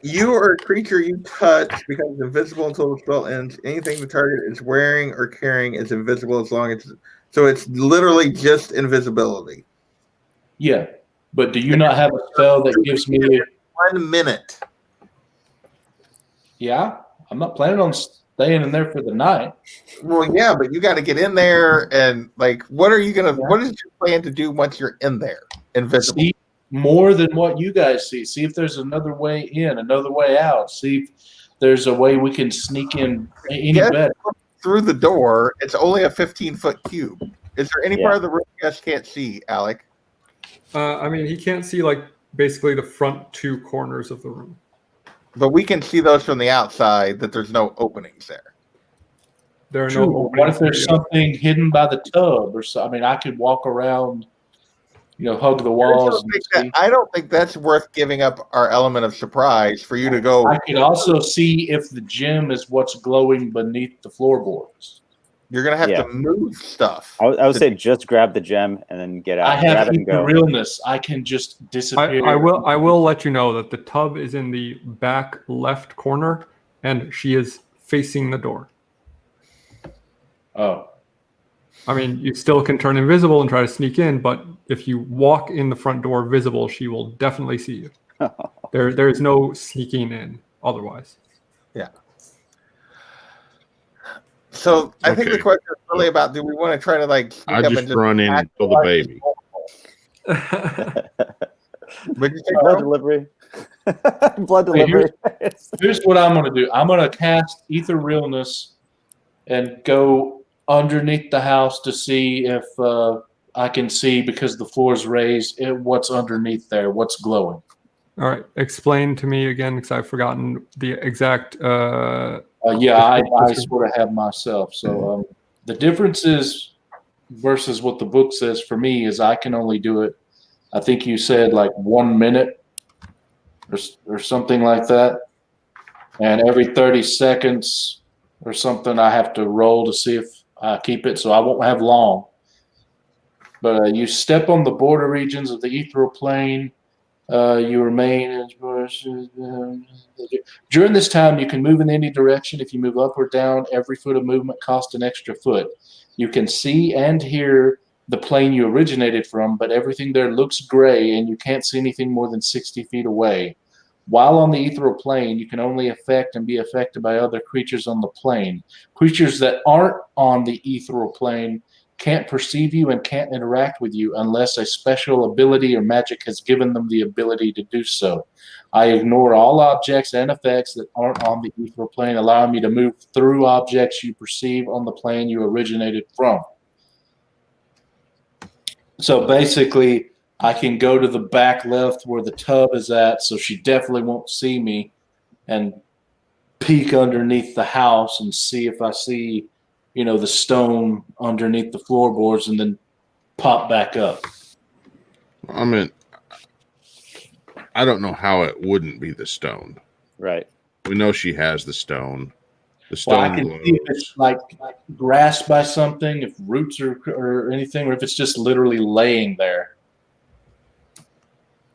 You or a creature you touch becomes invisible until the spell ends. Anything the target is wearing or carrying is invisible as long as. So it's literally just invisibility. Yeah, but do you not have a spell that gives me 1 minute? Yeah, I'm not planning on staying in there for the night. Well, yeah, but you got to get in there and like, what are you gonna? What is your plan to do once you're in there, invisible? See more than what you guys see. See if there's another way in, another way out. See if there's a way we can sneak in any better. Through the door, it's only a 15-foot cube. Is there any part of the room you guys can't see, Alec? I mean, he can't see like basically the front two corners of the room. But we can see those from the outside. That there's no openings there. There are True. no What if openings there's for you. something hidden by the tub or so? I mean, I could walk around, hug the walls. I don't think that's worth giving up our element of surprise for you to go. I could also see if the gem is what's glowing beneath the floorboards. You're gonna have to move stuff. I would say just grab the gem and then get out. I have grab it and go. realness. I can just disappear. I will let you know that the tub is in the back left corner, and she is facing the door. Oh. I mean, you still can turn invisible and try to sneak in, but if you walk in the front door visible, she will definitely see you. There is no sneaking in otherwise. Yeah. So I think the question is really about: do we want to try to like? I just run in and kill the baby. Would you say Blood delivery. Blood delivery. Here's what I'm going to do. I'm going to cast Ether Realness and go underneath the house to see if I can see, because the floor is raised, what's underneath there, what's glowing. All right. Explain to me again, because I've forgotten the exact... I sort of have myself. So the difference is versus what the book says for me is I can only do it, I think you said like 1 minute or something like that. And every 30 seconds or something, I have to roll to see if I keep it. So I won't have long. But you step on the border regions of the ethereal plane. You remain during this time. You can move in any direction. If you move up or down, every foot of movement costs an extra foot. You can see and hear the plane you originated from, but everything there looks gray, and you can't see anything more than 60 feet away. While on the ethereal plane, you can only affect and be affected by other creatures on the plane. Creatures that aren't on the ethereal plane can't perceive you and can't interact with you unless a special ability or magic has given them the ability to do so. I ignore all objects and effects that aren't on the ethereal plane, allowing me to move through objects you perceive on the plane you originated from. So basically, I can go to the back left where the tub is at, so she definitely won't see me, and peek underneath the house and see if I see the stone underneath the floorboards, and then pop back up. I mean, I don't know how it wouldn't be the stone. Right. We know she has the stone. The stone I can see if it's like grasped by something, if roots or anything, or if it's just literally laying there.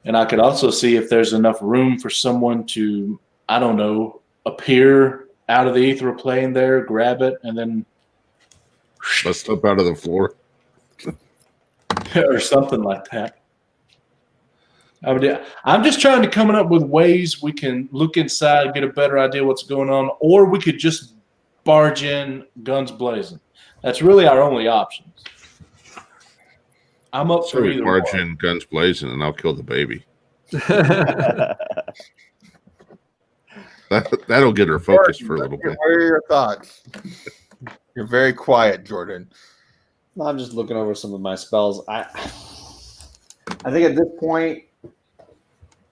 And I could also see if there's enough room for someone to, I don't know, appear out of the ethereal plane there, grab it, and then bust up out of the floor. or something like that. I'm just trying to come up with ways we can look inside, get a better idea what's going on, or we could just barge in guns blazing. That's really our only options. I'm up So for we either barge one. in, guns blazing, and I'll kill the baby. That'll get her focused for a little bit. What are your thoughts? You're very quiet, Jordan. I'm just looking over some of my spells. I think at this point,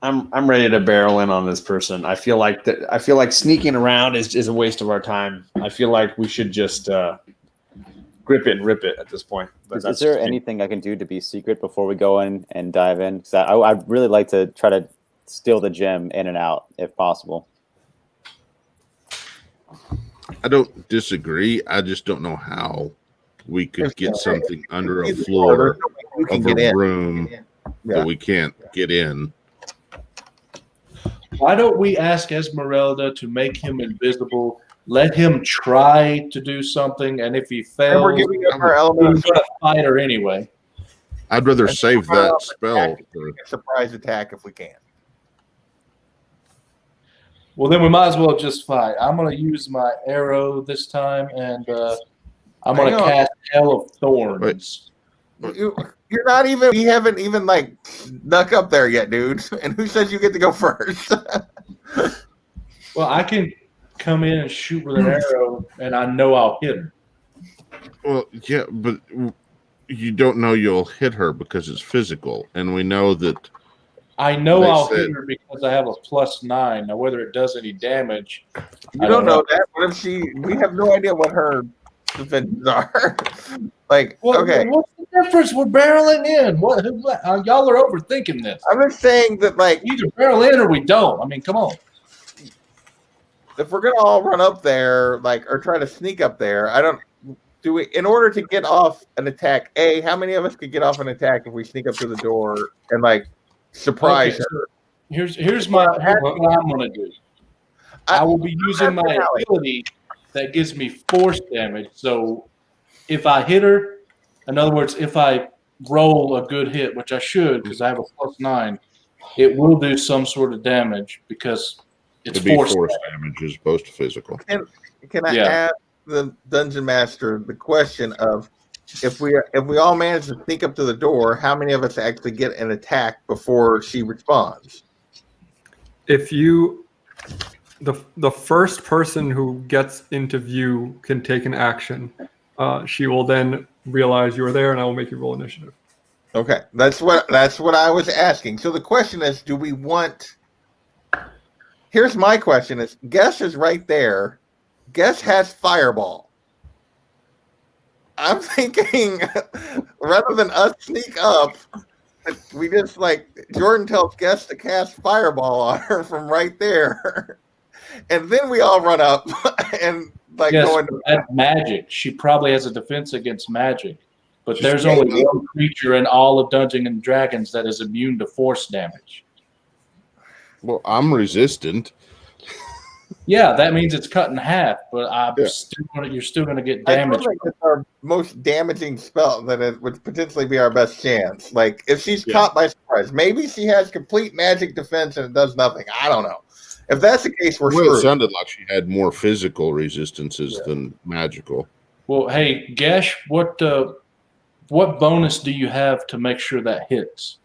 I'm ready to barrel in on this person. I feel like sneaking around is a waste of our time. I feel like we should just grip it and rip it at this point. But Is there anything I can do to be secret before we go in and dive in? Because I'd really like to try to steal the gem in and out if possible. I don't disagree. I just don't know how we could get something under a floor of a room that we can't get in. Why don't we ask Esmeralda to make him invisible? Let him try to do something, and if he fails, We're giving up our element we're of going to fight her anyway. I'd rather save that spell. surprise attack if we can. Well, then we might as well just fight. I'm going to use my arrow this time, and I'm going to cast Hell of Thorns. You're not even. We haven't even like snuck up there yet, dude. And who says you get to go first? Well, I can come in and shoot with an arrow, and I know I'll hit her. Well, yeah, but you don't know you'll hit her because it's physical, and we know that. I know I'll hit her because I have a +9. Now, whether it does any damage, you don't know that. What if she? We have no idea what her defenses are. Like, okay, what's the difference? We're barreling in. What y'all are overthinking this. I'm just saying that, like, either barrel in or we don't. I mean, come on. If we're gonna all run up there, like, or try to sneak up there, do we, in order to get off an attack, how many of us could get off an attack if we sneak up to the door and like surprise her? Here's what I'm gonna do. I will be using my ability that gives me force damage. So if I hit her, in other words, if I roll a good hit, which I should because I have a +9, it will do some sort of damage because it's force damage as opposed to physical. Can I ask the dungeon master the question of if we all manage to sneak up to the door, how many of us actually get an attack before she responds? If you the first person who gets into view can take an action. She will then realize you are there, and I will make you roll initiative. Okay, that's what I was asking. So the question is, do we want? Here's my question: is Guess is right there. Guess has fireball. I'm thinking rather than us sneak up, we just like Jordan tells Guess to cast fireball on her from right there, and then we all run up and like go into magic. She probably has a defense against magic, but there's only one creature in all of Dungeons and Dragons that is immune to force damage. Well, I'm resistant. Yeah, that means it's cut in half, but you're still going to get damage. I feel like it's our most damaging spell that it would potentially be our best chance. Like, if she's caught by surprise, maybe she has complete magic defense and it does nothing. I don't know. If that's the case, we're screwed. It sounded like she had more physical resistances than magical. Well, hey, Gesh, what bonus do you have to make sure that hits?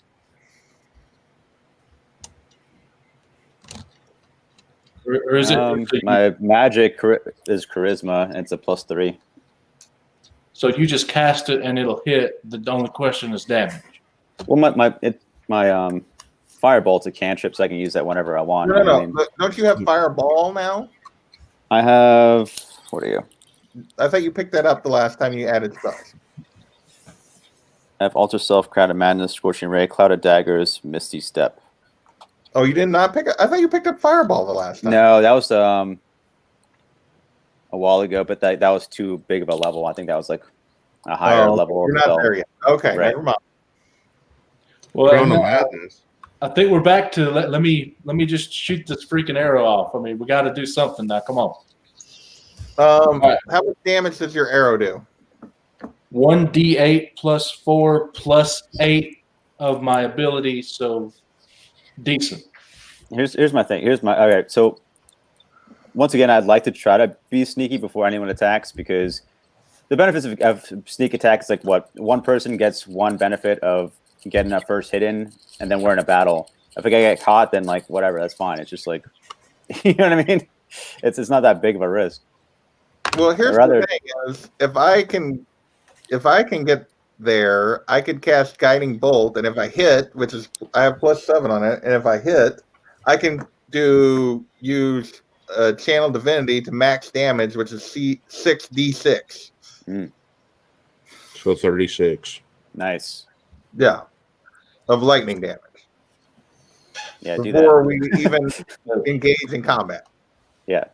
Or is it my magic is charisma, and it's a +3. So you just cast it and it'll hit. The only question is damage. Well, my firebolt's a cantrip, so I can use that whenever I want. No. Don't you have fireball now? I have. What are you? I thought you picked that up the last time you added spells. I have Alter Self, Crown of Madness, Scorching Ray, Cloud of Daggers, Misty Step. Oh, you did not pick up? I thought you picked up fireball the last time. No, that was a while ago, but that was too big of a level. I think that was like a higher level. You're not there yet. Okay, right. Never mind. Well, I think we're back to let me just shoot this freaking arrow off. I mean, we got to do something now. Come on. Right. How much damage does your arrow do? 1d8 +4 +8 of my ability, so decent. Here's my thing. Okay. So once again, I'd like to try to be sneaky before anyone attacks, because the benefits of sneak attack is like what one person gets one benefit of getting a first hit in, and then we're in a battle. If I get caught, then like whatever, that's fine. It's just like you know what I mean. It's not that big of a risk. Well, here's the thing: is if I can get there, I could cast Guiding Bolt, and if I hit, which is I have +7 on it, and if I hit, I can use Channel Divinity to max damage, which is 6d6. So 36. Nice. Yeah, of lightning damage. Yeah, do that before we even engage in combat. Yeah,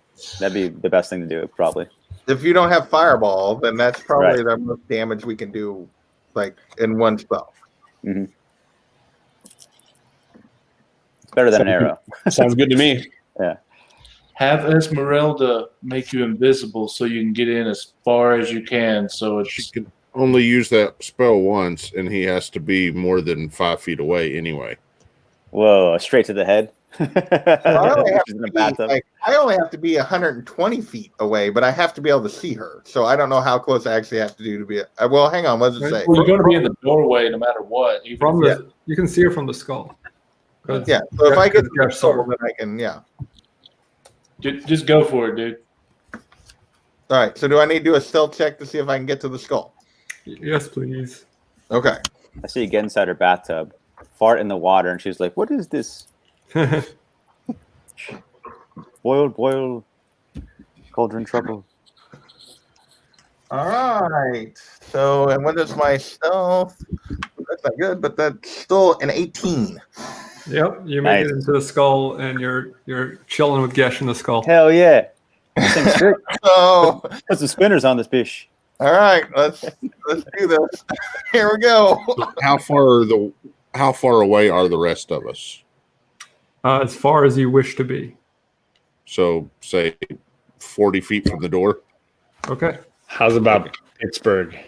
that'd be the best thing to do, probably. If you don't have fireball, then that's probably the most damage we can do, like in one spell. Mm-hmm. It's better than an arrow. Sounds good to me. Yeah. Have Esmeralda make you invisible so you can get in as far as you can. So she can only use that spell once, and he has to be more than 5 feet away anyway. Whoa! Straight to the head. I only have She's to in a be, bathtub. I only have to be 120 feet away, but I have to be able to see her. So I don't know how close I actually have to do to be. Well, hang on. What does it say? Well, you're going to be in the doorway no matter what. Even From if the, you can see her from the skull. 'Cause- Yeah. So if I get to the Yes, sir. skull, then I can. Yeah. just go for it, dude. All right. So do I need to do a stealth check to see if I can get to the skull? Yes, please. Okay. I see you get inside her bathtub, fart in the water, and she's like, "What is this? Boil, cauldron trouble." All right. So, and what is my stealth? That's not good, but that's still an 18. Yep, you make Nice. it into the skull, and you're chilling with Gesh in the skull. Hell yeah! This thing's sick. So, Put some spinners on this fish. all right, let's do this. Here we go. How far away are the rest of us? As far as you wish to be. So say 40 feet from the door. Okay. How's about Pittsburgh?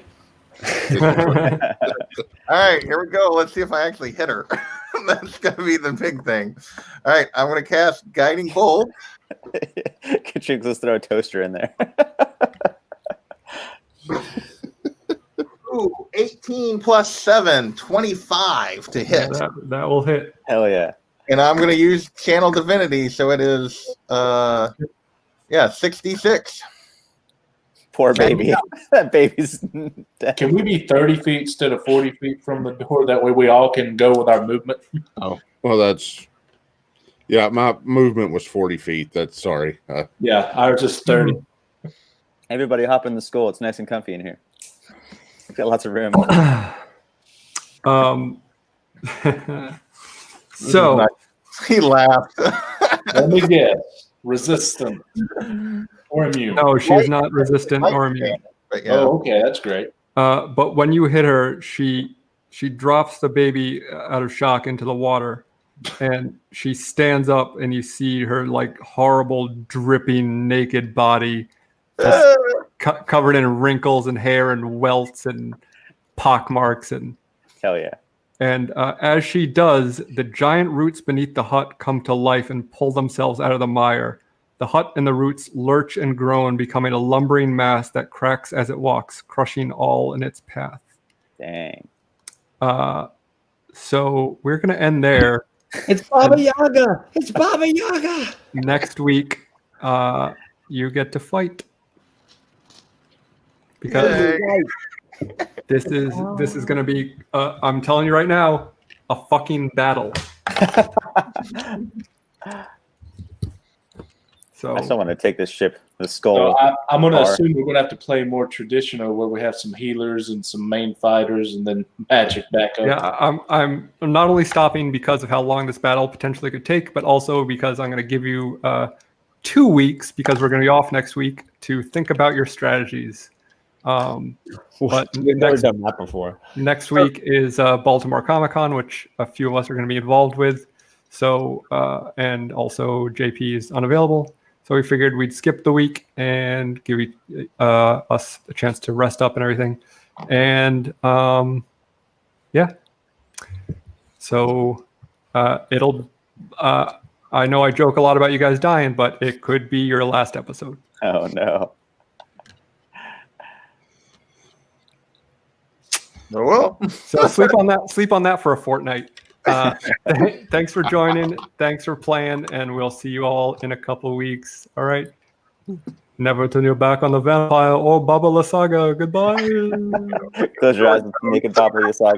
All right, here we go. Let's see if I actually hit her. That's gonna be the big thing. All right, I'm gonna cast Guiding Bolt. Katrina, let's throw a toaster in there. Ooh, 18 plus 7, 25 to hit. That will hit. Hell yeah! And I'm gonna use Channel Divinity, so it is 66. Poor baby. That baby's dead. Can we be 30 feet instead of 40 feet from the door? That way we all can go with our movement. Oh, well, my movement was 40 feet. That's sorry. Yeah, ours is 30. Everybody hop in the skull. It's nice and comfy in here. Got lots of room. So He laughed. Let me guess. Resistant or immune. no, she's not resistant or immune. But yeah. Oh, okay, that's great. But when you hit her, she drops the baby out of shock into the water, and she stands up, and you see her like horrible, dripping, naked body, just covered in wrinkles and hair and welts and pock marks and. Hell yeah! And as she does, the giant roots beneath the hut come to life and pull themselves out of the mire. The hut and the roots lurch and groan, becoming a lumbering mass that cracks as it walks, crushing all in its path. Dang. So we're going to end there. It's Baba Yaga. It's Baba Yaga. Next week, you get to fight. Because this is going to be, I'm telling you right now, a fucking battle. So I still want to take this ship, the skull. So I'm going to bar. assume we're going to have to play more traditional, where we have some healers and some main fighters, and then magic backup. yeah, I'm not only stopping because of how long this battle potentially could take, but also because I'm going to give you 2 weeks, because we're going to be off next week, to think about your strategies. But We've never done that before. next week is Baltimore Comic-Con, which a few of us are going to be involved with. So and also JP is unavailable. So we figured we'd skip the week and give us a chance to rest up and everything. And yeah. So it'll. I know I joke a lot about you guys dying, but it could be your last episode. Oh no! Oh, well. So sleep on that. Sleep on that for a fortnight. Thanks for joining. Thanks for playing, and we'll see you all in a couple of weeks. All right. Never turn your back on the vampire or Baba Lysaga. Goodbye. Close your eyes and make it Baba Yaga.